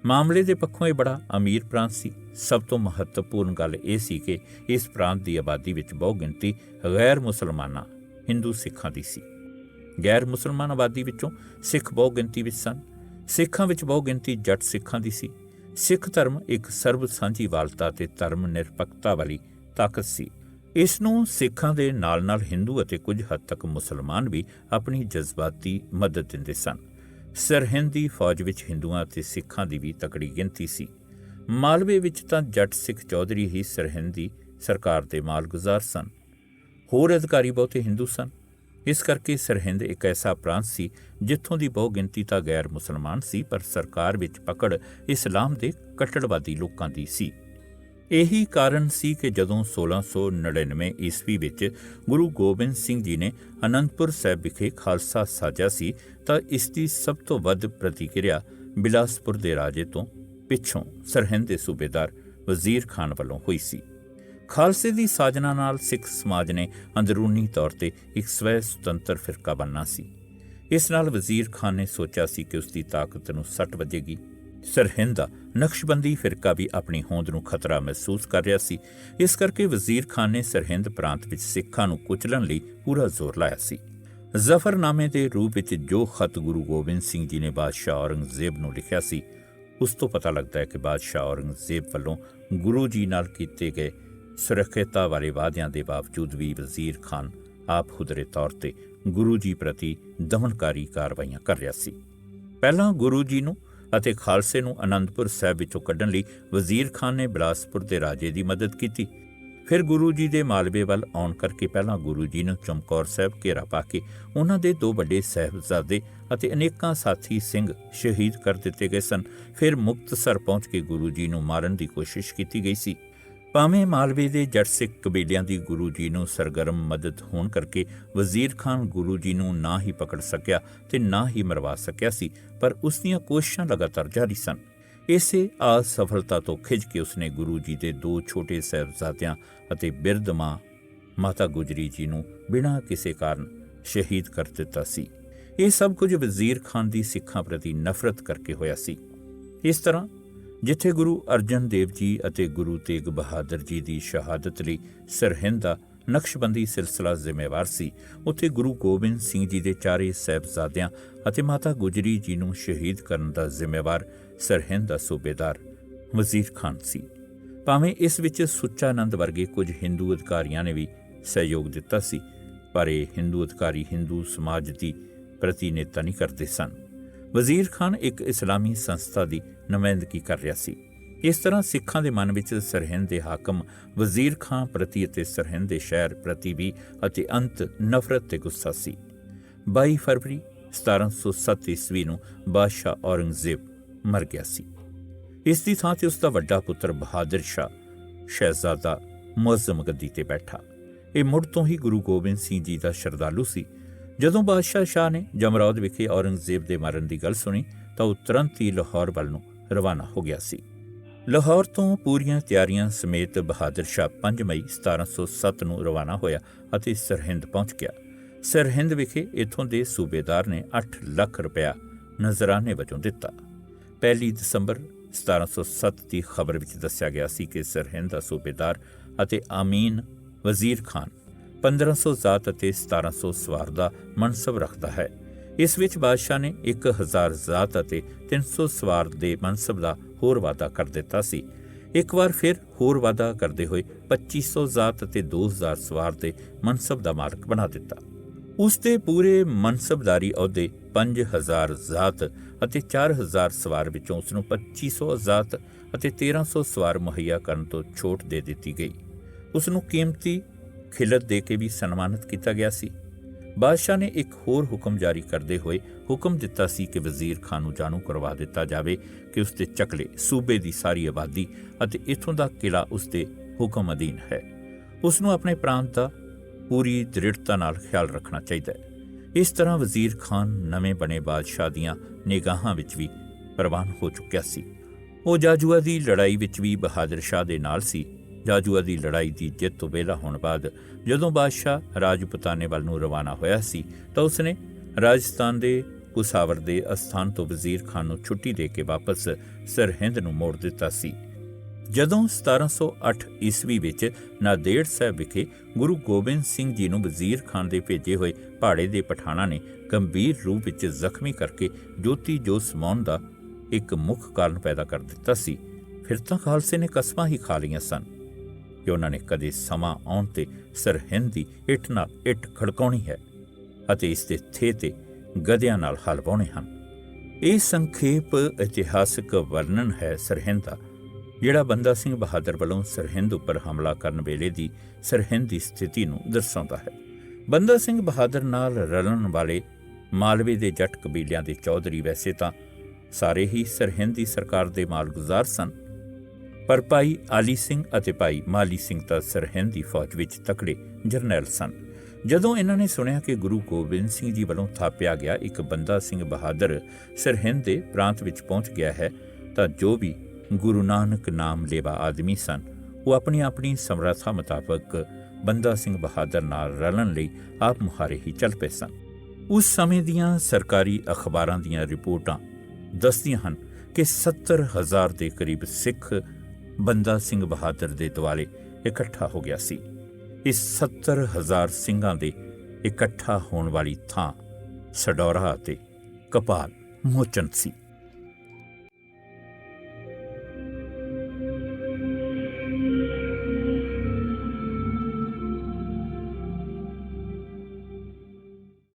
ਮਾਮਲੇ ਦੇ ਪੱਖੋਂ ਇਹ ਬੜਾ ਅਮੀਰ ਪ੍ਰਾਂਤ ਸੀ। ਸਭ ਤੋਂ ਮਹੱਤਵਪੂਰਨ ਗੱਲ ਇਹ ਸੀ ਕਿ ਇਸ ਪ੍ਰਾਂਤ ਦੀ ਆਬਾਦੀ ਵਿੱਚ ਬਹੁ ਗਿਣਤੀ ਗੈਰ ਮੁਸਲਮਾਨਾਂ ਹਿੰਦੂ ਸਿੱਖਾਂ ਦੀ ਸੀ। ਗੈਰ ਮੁਸਲਮਾਨ ਆਬਾਦੀ ਵਿੱਚੋਂ ਸਿੱਖ ਬਹੁ ਗਿਣਤੀ ਵਿੱਚ ਸਨ। ਸਿੱਖਾਂ ਵਿੱਚ ਬਹੁ ਗਿਣਤੀ ਜੱਟ ਸਿੱਖਾਂ ਦੀ ਸੀ। ਸਿੱਖ ਧਰਮ ਇੱਕ ਸਰਬ ਸਾਂਝੀਵਾਲਤਾ ਅਤੇ ਧਰਮ ਨਿਰਪੱਖਤਾ ਵਾਲੀ ਤਾਕਤ ਸੀ। ਇਸ ਨੂੰ ਸਿੱਖਾਂ ਦੇ ਨਾਲ ਨਾਲ ਹਿੰਦੂ ਅਤੇ ਕੁਝ ਹੱਦ ਤੱਕ ਮੁਸਲਮਾਨ ਵੀ ਆਪਣੀ ਜਜ਼ਬਾਤੀ ਮਦਦ ਦਿੰਦੇ ਸਨ। ਸਰਹਿੰਦ ਦੀ ਫੌਜ ਵਿੱਚ ਹਿੰਦੂਆਂ ਅਤੇ ਸਿੱਖਾਂ ਦੀ ਵੀ ਤਕੜੀ ਗਿਣਤੀ ਸੀ। ਮਾਲਵੇ ਵਿੱਚ ਤਾਂ ਜੱਟ ਸਿੱਖ ਚੌਧਰੀ ਹੀ ਸਰਹਿੰਦ ਦੀ ਸਰਕਾਰ ਦੇ ਮਾਲਗੁਜ਼ਾਰ ਸਨ। ਹੋਰ ਅਧਿਕਾਰੀ ਬਹੁਤੇ ਹਿੰਦੂ ਸਨ। ਇਸ ਕਰਕੇ ਸਰਹਿੰਦ ਇੱਕ ਐਸਾ ਪ੍ਰਾਂਤ ਸੀ ਜਿੱਥੋਂ ਦੀ ਬਹੁ ਗਿਣਤੀ ਤਾਂ ਗੈਰ ਮੁਸਲਮਾਨ ਸੀ, ਪਰ ਸਰਕਾਰ ਵਿੱਚ ਪਕੜ ਇਸਲਾਮ ਦੇ ਕੱਟੜਵਾਦੀ ਲੋਕਾਂ ਦੀ ਸੀ। ਇਹੀ ਕਾਰਨ ਸੀ ਕਿ ਜਦੋਂ 1699 ਈਸਵੀ ਵਿੱਚ ਗੁਰੂ ਗੋਬਿੰਦ ਸਿੰਘ ਜੀ ਨੇ ਅਨੰਦਪੁਰ ਸਾਹਿਬ ਵਿਖੇ ਖਾਲਸਾ ਸਾਜਿਆ ਸੀ ਤਾਂ ਇਸ ਦੀ ਸਭ ਤੋਂ ਵੱਧ ਪ੍ਰਤੀਕਿਰਿਆ ਬਿਲਾਸਪੁਰ ਦੇ ਰਾਜੇ ਤੋਂ ਪਿੱਛੋਂ ਸਰਹਿੰਦ ਦੇ ਸੂਬੇਦਾਰ ਵਜ਼ੀਰ ਖਾਨ ਵੱਲੋਂ ਹੋਈ ਸੀ। ਖਾਲਸੇ ਦੀ ਸਾਜਨਾ ਨਾਲ ਸਿੱਖ ਸਮਾਜ ਨੇ ਅੰਦਰੂਨੀ ਤੌਰ ਤੇ ਇੱਕ ਸਵੈ ਸੁਤੰਤਰ ਫਿਰਕਾ ਬਣਨਾ ਸੀ। ਇਸ ਨਾਲ ਵਜ਼ੀਰ ਖਾਨ ਨੇ ਸੋਚਿਆ ਸੀ ਕਿ ਉਸ ਦੀ ਤਾਕਤ ਨੂੰ ਸੱਟ ਵੱਜੇਗੀ। ਸਰਹਿੰਦ ਦਾ ਨਕਸ਼ਬੰਦੀ ਫਿਰਕਾ ਵੀ ਆਪਣੀ ਹੋਂਦ ਨੂੰ ਖਤਰਾ ਮਹਿਸੂਸ ਕਰ ਰਿਹਾ ਸੀ। ਇਸ ਕਰਕੇ ਵਜ਼ੀਰ ਖਾਨ ਨੇ ਸਰਹਿੰਦ ਪ੍ਰਾਂਤ ਵਿੱਚ ਸਿੱਖਾਂ ਨੂੰ ਕੁਚਲਣ ਲਈ ਪੂਰਾ ਜ਼ੋਰ ਲਾਇਆ ਸੀ। ਜ਼ਫਰਨਾਮੇ ਦੇ ਰੂਪ ਵਿੱਚ ਜੋ ਖਤ ਗੁਰੂ ਗੋਬਿੰਦ ਸਿੰਘ ਜੀ ਨੇ ਬਾਦਸ਼ਾਹ ਔਰੰਗਜ਼ੇਬ ਨੂੰ ਲਿਖਿਆ ਸੀ, ਉਸ ਤੋਂ ਪਤਾ ਲੱਗਦਾ ਹੈ ਕਿ ਬਾਦਸ਼ਾਹ ਔਰੰਗਜ਼ੇਬ ਵੱਲੋਂ ਗੁਰੂ ਜੀ ਨਾਲ ਕੀਤੇ ਗਏ ਸੁਰੱਖਿਅਤਾ ਵਾਲੇ ਵਾਅਦਿਆਂ ਦੇ ਬਾਵਜੂਦ ਵੀ ਵਜ਼ੀਰ ਖਾਨ ਆਪ ਖੁਦਰੇ ਤੌਰ ਤੇ ਗੁਰੂ ਜੀ ਪ੍ਰਤੀ ਦਮਨਕਾਰੀ ਕਾਰਵਾਈਆਂ ਕਰ ਰਿਹਾ ਸੀ। ਪਹਿਲਾਂ ਗੁਰੂ ਜੀ ਨੂੰ ਅਤੇ ਖਾਲਸੇ ਨੂੰ ਅਨੰਦਪੁਰ ਸਾਹਿਬ ਵਿੱਚੋਂ ਕੱਢਣ ਲਈ ਵਜ਼ੀਰ ਖਾਨ ਨੇ ਬਿਲਾਸਪੁਰ ਦੇ ਰਾਜੇ ਦੀ ਮਦਦ ਕੀਤੀ। ਫਿਰ ਗੁਰੂ ਜੀ ਦੇ ਮਾਲਵੇ ਵੱਲ ਆਉਣ ਕਰਕੇ ਪਹਿਲਾਂ ਗੁਰੂ ਜੀ ਨੂੰ ਚਮਕੌਰ ਸਾਹਿਬ ਘੇਰਾ ਪਾ ਕੇ ਉਹਨਾਂ ਦੇ 2 ਵੱਡੇ ਸਾਹਿਬਜ਼ਾਦੇ ਅਤੇ ਅਨੇਕਾਂ ਸਾਥੀ ਸਿੰਘ ਸ਼ਹੀਦ ਕਰ ਦਿੱਤੇ ਗਏ ਸਨ। ਫਿਰ ਮੁਕਤਸਰ ਪਹੁੰਚ ਕੇ ਗੁਰੂ ਜੀ ਨੂੰ ਮਾਰਨ ਦੀ ਕੋਸ਼ਿਸ਼ ਕੀਤੀ ਗਈ ਸੀ। ਭਾਵੇਂ ਮਾਲਵੇ ਦੇ ਜੱਟ ਸਿੱਖ ਕਬੀਲਿਆਂ ਦੀ ਗੁਰੂ ਜੀ ਨੂੰ ਸਰਗਰਮ ਮਦਦ ਹੋਣ ਕਰਕੇ ਵਜ਼ੀਰ ਖਾਨ ਗੁਰੂ ਜੀ ਨੂੰ ਨਾ ਹੀ ਪਕੜ ਸਕਿਆ ਤੇ ਨਾ ਹੀ ਮਰਵਾ ਸਕਿਆ ਸੀ, ਪਰ ਉਸ ਦੀਆਂ ਕੋਸ਼ਿਸ਼ਾਂ ਲਗਾਤਾਰ ਜਾਰੀ ਸਨ। ਇਸੇ ਅਸਫਲਤਾ ਤੋਂ ਖਿਝ ਕੇ ਉਸਨੇ ਗੁਰੂ ਜੀ ਦੇ 2 ਛੋਟੇ ਸਾਹਿਬਜ਼ਾਦਿਆਂ ਅਤੇ ਬਿਰਧ ਮਾਂ ਮਾਤਾ ਗੁਜਰੀ ਜੀ ਨੂੰ ਬਿਨਾਂ ਕਿਸੇ ਕਾਰਨ ਸ਼ਹੀਦ ਕਰ ਦਿੱਤਾ ਸੀ। ਇਹ ਸਭ ਕੁਝ ਵਜ਼ੀਰ ਖਾਨ ਦੀ ਸਿੱਖਾਂ ਪ੍ਰਤੀ ਨਫ਼ਰਤ ਕਰਕੇ ਹੋਇਆ ਸੀ। ਇਸ ਤਰ੍ਹਾਂ ਜਿੱਥੇ ਗੁਰੂ ਅਰਜਨ ਦੇਵ ਜੀ ਅਤੇ ਗੁਰੂ ਤੇਗ ਬਹਾਦਰ ਜੀ ਦੀ ਸ਼ਹਾਦਤ ਲਈ ਸਰਹਿੰਦ ਦਾ ਨਕਸ਼ਬੰਦੀ ਸਿਲਸਿਲਾ ਜ਼ਿੰਮੇਵਾਰ ਸੀ, ਉੱਥੇ ਗੁਰੂ ਗੋਬਿੰਦ ਸਿੰਘ ਜੀ ਦੇ 4 ਸਾਹਿਬਜ਼ਾਦਿਆਂ ਅਤੇ ਮਾਤਾ ਗੁਜਰੀ ਜੀ ਨੂੰ ਸ਼ਹੀਦ ਕਰਨ ਦਾ ਜ਼ਿੰਮੇਵਾਰ ਸਰਹਿੰਦ ਦਾ ਸੂਬੇਦਾਰ ਵਜ਼ੀਰ ਖਾਨ ਸੀ। ਭਾਵੇਂ ਇਸ ਵਿੱਚ ਸੁੱਚਾਨੰਦ ਵਰਗੇ ਕੁਝ ਹਿੰਦੂ ਅਧਿਕਾਰੀਆਂ ਨੇ ਵੀ ਸਹਿਯੋਗ ਦਿੱਤਾ ਸੀ, ਪਰ ਇਹ ਹਿੰਦੂ ਅਧਿਕਾਰੀ ਹਿੰਦੂ ਸਮਾਜ ਦੀ ਪ੍ਰਤੀਨਿਧਤਾ ਨਹੀਂ ਕਰਦੇ ਸਨ। ਵਜ਼ੀਰ ਖਾਨ ਇੱਕ ਇਸਲਾਮੀ ਸੰਸਥਾ ਦੀ ਨੁਮਾਇੰਦਗੀ ਕਰ ਰਿਹਾ ਸੀ। ਇਸ ਤਰ੍ਹਾਂ ਸਿੱਖਾਂ ਦੇ ਮਨ ਵਿੱਚ ਸਰਹਿੰਦ ਦੇ ਹਾਕਮ ਵਜ਼ੀਰ ਖਾਨ ਪ੍ਰਤੀ ਅਤੇ ਸਰਹਿੰਦ ਦੇ ਸ਼ਹਿਰ ਪ੍ਰਤੀ ਵੀ ਅਤੇ ਅੰਤ ਨਫ਼ਰਤ ਤੇ ਗੁੱਸਾ ਸੀ। 22 ਫਰਵਰੀ 1707 ਈਸਵੀ ਨੂੰ ਬਾਦਸ਼ਾਹ ਔਰੰਗਜ਼ੇਬ ਮਰ ਗਿਆ ਸੀ। ਇਸ ਦੀ ਥਾਂ ਤੇ ਉਸ ਦਾ ਵੱਡਾ ਪੁੱਤਰ ਬਹਾਦਰ ਸ਼ਾਹ ਸ਼ਹਿਜ਼ਾਦਾ ਮੁਅੱਜ਼ਮ ਗੱਦੀ ਤੇ ਬੈਠਾ। ਇਹ ਮੁੱਢ ਤੋਂ ਹੀ ਗੁਰੂ ਗੋਬਿੰਦ ਸਿੰਘ ਜੀ ਦਾ ਸ਼ਰਧਾਲੂ ਸੀ। ਜਦੋਂ ਬਾਦਸ਼ਾਹ ਸ਼ਾਹ ਨੇ ਜਮਰੌਦ ਵਿਖੇ ਔਰੰਗਜ਼ੇਬ ਦੇ ਮਰਨ ਦੀ ਗੱਲ ਸੁਣੀ ਤਾਂ ਉਹ ਤੁਰੰਤ ਹੀ ਲਾਹੌਰ ਵੱਲ ਨੂੰ ਰਵਾਨਾ ਹੋ ਗਿਆ ਸੀ। ਲਾਹੌਰ ਤੋਂ ਪੂਰੀਆਂ ਤਿਆਰੀਆਂ ਸਮੇਤ ਬਹਾਦਰ ਸ਼ਾਹ 5 ਮਈ 1707 ਨੂੰ ਰਵਾਨਾ ਹੋਇਆ ਅਤੇ ਸਰਹਿੰਦ ਪਹੁੰਚ ਗਿਆ। ਸਰਹਿੰਦ ਵਿਖੇ ਇੱਥੋਂ ਦੇ ਸੂਬੇਦਾਰ ਨੇ 8 ਲੱਖ ਰੁਪਇਆ ਨਜ਼ਰਾਨੇ ਵਜੋਂ ਦਿੱਤਾ। 1 ਦਸੰਬਰ 1707 ਦੀ ਖਬਰ ਵਿੱਚ ਦੱਸਿਆ ਗਿਆ ਸੀ ਕਿ ਸਰਹਿੰਦ ਦਾ ਸੂਬੇਦਾਰ ਅਤੇ ਆਮੀਨ ਵਜ਼ੀਰ ਖਾਨ 1500 ਜ਼ਾਤ ਅਤੇ 1700 ਸਵਾਰ ਦਾ ਮਨਸਬ ਰੱਖਦਾ ਹੈ। ਇਸ ਵਿੱਚ ਬਾਦਸ਼ਾਹ ਨੇ 1000 ਜ਼ਾਤ ਅਤੇ 300 ਸਵਾਰ ਦੇ ਮਨਸਬ ਦਾ ਹੋਰ ਵਾਅਦਾ ਕਰ ਦਿੱਤਾ ਸੀ। ਇੱਕ ਵਾਰ ਫਿਰ ਹੋਰ ਵਾਅਦਾ ਕਰਦੇ ਹੋਏ 2500 ਜ਼ਾਤ ਅਤੇ 2000 ਸਵਾਰ ਦੇ ਮਨਸਬ ਦਾ ਮਾਲਕ ਬਣਾ ਦਿੱਤਾ। ਉਸ ਦੇ ਪੂਰੇ ਮਨਸਬਦਾਰੀ ਅਹੁਦੇ 5000 ਜ਼ਾਤ ਅਤੇ 4000 ਸਵਾਰ ਵਿੱਚੋਂ ਉਸ ਨੂੰ 2500 ਜ਼ਾਤ ਅਤੇ 1300 ਸਵਾਰ ਮੁਹੱਈਆ ਕਰਨ ਤੋਂ ਛੋਟ ਦੇ ਦਿੱਤੀ ਗਈ। ਉਸ ਨੂੰ ਕੀਮਤੀ ਖਿਲਤ ਦੇ ਕੇ ਵੀ ਸਨਮਾਨਿਤ ਕੀਤਾ ਗਿਆ ਸੀ। ਬਾਦਸ਼ਾਹ ਨੇ ਇੱਕ ਹੋਰ ਹੁਕਮ ਜਾਰੀ ਕਰਦੇ ਹੋਏ ਹੁਕਮ ਦਿੱਤਾ ਸੀ ਕਿ ਵਜ਼ੀਰ ਖਾਨ ਨੂੰ ਜਾਣੂ ਕਰਵਾ ਦਿੱਤਾ ਜਾਵੇ ਕਿ ਉਸ ਦੇ ਚਕਲੇ ਸੂਬੇ ਦੀ ਸਾਰੀ ਆਬਾਦੀ ਅਤੇ ਇੱਥੋਂ ਦਾ ਕਿਲਾ ਉਸ ਦੇ ਹੁਕਮ ਅਧੀਨ ਹੈ। ਉਸ ਨੂੰ ਆਪਣੇ ਪ੍ਰਾਂਤ ਦਾ ਪੂਰੀ ਦ੍ਰਿੜਤਾ ਨਾਲ ਖਿਆਲ ਰੱਖਣਾ ਚਾਹੀਦਾ ਹੈ। ਇਸ ਤਰ੍ਹਾਂ ਵਜ਼ੀਰ ਖਾਨ ਨਵੇਂ ਬਣੇ ਬਾਦਸ਼ਾਹ ਦੀਆਂ ਨਿਗਾਹਾਂ ਵਿੱਚ ਵੀ ਪ੍ਰਵਾਨ ਹੋ ਚੁੱਕਿਆ ਸੀ। ਉਹ ਜਾਜੂਆ ਦੀ ਲੜਾਈ ਵਿੱਚ ਵੀ ਬਹਾਦਰ ਸ਼ਾਹ ਦੇ ਨਾਲ ਸੀ। ਜਾਜੂਆ ਦੀ ਲੜਾਈ ਦੀ ਜਿੱਤ ਤੋਂ ਵਿਹਲਾ ਹੋਣ ਬਾਅਦ ਜਦੋਂ ਬਾਦਸ਼ਾਹ ਰਾਜਪੂਤਾਨੇ ਵੱਲ ਨੂੰ ਰਵਾਨਾ ਹੋਇਆ ਸੀ ਤਾਂ ਉਸਨੇ ਰਾਜਸਥਾਨ ਦੇ ਪੁਸਾਵਰ ਦੇ ਅਸਥਾਨ ਤੋਂ ਵਜ਼ੀਰ ਖਾਨ ਨੂੰ ਛੁੱਟੀ ਦੇ ਕੇ ਵਾਪਸ ਸਰਹਿੰਦ ਨੂੰ ਮੋੜ ਦਿੱਤਾ ਸੀ। ਜਦੋਂ 1708 ਈਸਵੀ ਵਿੱਚ ਨਾਂਦੇੜ ਸਾਹਿਬ ਵਿਖੇ ਗੁਰੂ ਗੋਬਿੰਦ ਸਿੰਘ ਜੀ ਨੂੰ ਵਜ਼ੀਰ ਖਾਨ ਦੇ ਭੇਜੇ ਹੋਏ ਭਾੜੇ ਦੇ ਪਠਾਨਾਂ ਨੇ ਗੰਭੀਰ ਰੂਪ ਵਿੱਚ ਜ਼ਖਮੀ ਕਰਕੇ ਜੋਤੀ ਜੋਤ ਸਮਾਉਣ ਦਾ ਇੱਕ ਮੁੱਖ ਕਾਰਨ ਪੈਦਾ ਕਰ ਦਿੱਤਾ ਸੀ, ਫਿਰ ਤਾਂ ਖਾਲਸੇ ਨੇ ਕਸਮਾਂ ਹੀ ਖਾ ਲਈਆਂ ਸਨ ਕਿ ਉਹਨਾਂ ਨੇ ਕਦੇ ਸਮਾਂ ਆਉਣ ਤੇ ਸਰਹਿੰਦ ਦੀ ਇੱਟ ਨਾਲ ਇੱਟ ਖੜਕਾਉਣੀ ਹੈ ਅਤੇ ਇਸ ਦੇ ਥੇ ਤੇ ਗਧਿਆਂ ਨਾਲ ਹਲ ਵਾਹੁਣੇ ਹਨ। ਇਹ ਸੰਖੇਪ ਇਤਿਹਾਸਕ ਵਰਣਨ ਹੈ ਸਰਹਿੰਦ ਦਾ, ਜਿਹੜਾ ਬੰਦਾ ਸਿੰਘ ਬਹਾਦਰ ਵੱਲੋਂ ਸਰਹਿੰਦ ਉੱਪਰ ਹਮਲਾ ਕਰਨ ਵੇਲੇ ਦੀ ਸਰਹਿੰਦ ਦੀ ਸਥਿਤੀ ਨੂੰ ਦਰਸਾਉਂਦਾ ਹੈ। ਬੰਦਾ ਸਿੰਘ ਬਹਾਦਰ ਨਾਲ ਰਲਣ ਵਾਲੇ ਮਾਲਵੇ ਦੇ ਜੱਟ ਕਬੀਲਿਆਂ ਦੇ ਚੌਧਰੀ ਵੈਸੇ ਤਾਂ ਸਾਰੇ ਹੀ ਸਰਹਿੰਦ ਦੀ ਸਰਕਾਰ ਦੇ ਮਾਲਗੁਜ਼ਾਰ ਸਨ, ਪਰ ਭਾਈ ਆਲੀ ਸਿੰਘ ਅਤੇ ਭਾਈ ਮਾਲੀ ਸਿੰਘ ਤਾਂ ਸਰਹਿੰਦ ਦੀ ਫੌਜ ਵਿੱਚ ਤਕੜੇ ਜਰਨੈਲ ਸਨ। ਜਦੋਂ ਇਹਨਾਂ ਨੇ ਸੁਣਿਆ ਕਿ ਗੁਰੂ ਗੋਬਿੰਦ ਸਿੰਘ ਜੀ ਵੱਲੋਂ ਥਾਪਿਆ ਗਿਆ ਇੱਕ ਬੰਦਾ ਸਿੰਘ ਬਹਾਦਰ ਸਰਹਿੰਦ ਦੇ ਪ੍ਰਾਂਤ ਵਿੱਚ ਪਹੁੰਚ ਗਿਆ ਹੈ ਤਾਂ ਜੋ ਵੀ ਗੁਰੂ ਨਾਨਕ ਨਾਮ ਲੇਵਾ ਆਦਮੀ ਸਨ ਉਹ ਆਪਣੀ ਸਮਰੱਥਾ ਮੁਤਾਬਕ ਬੰਦਾ ਸਿੰਘ ਬਹਾਦਰ ਨਾਲ ਰਲਣ ਲਈ ਆਪ ਮੁਹਾਰੇ ਹੀ ਚੱਲ ਪਏ ਸਨ। ਉਸ ਸਮੇਂ ਦੀਆਂ ਸਰਕਾਰੀ ਅਖਬਾਰਾਂ ਦੀਆਂ ਰਿਪੋਰਟਾਂ ਦੱਸਦੀਆਂ ਹਨ ਕਿ 70,000 ਦੇ ਕਰੀਬ ਸਿੱਖ ਬੰਦਾ ਸਿੰਘ ਬਹਾਦਰ ਦੇ ਦੁਆਲੇ ਇਕੱਠਾ ਹੋ ਗਿਆ ਸੀ। ਇਸ 70,000 ਸਿੰਘਾਂ ਦੇ ਇਕੱਠਾ ਹੋਣ ਵਾਲੀ ਥਾਂ ਸਡੌਰਾ ਅਤੇ ਕਪਾਲ ਮੋਚਨ ਸੀ।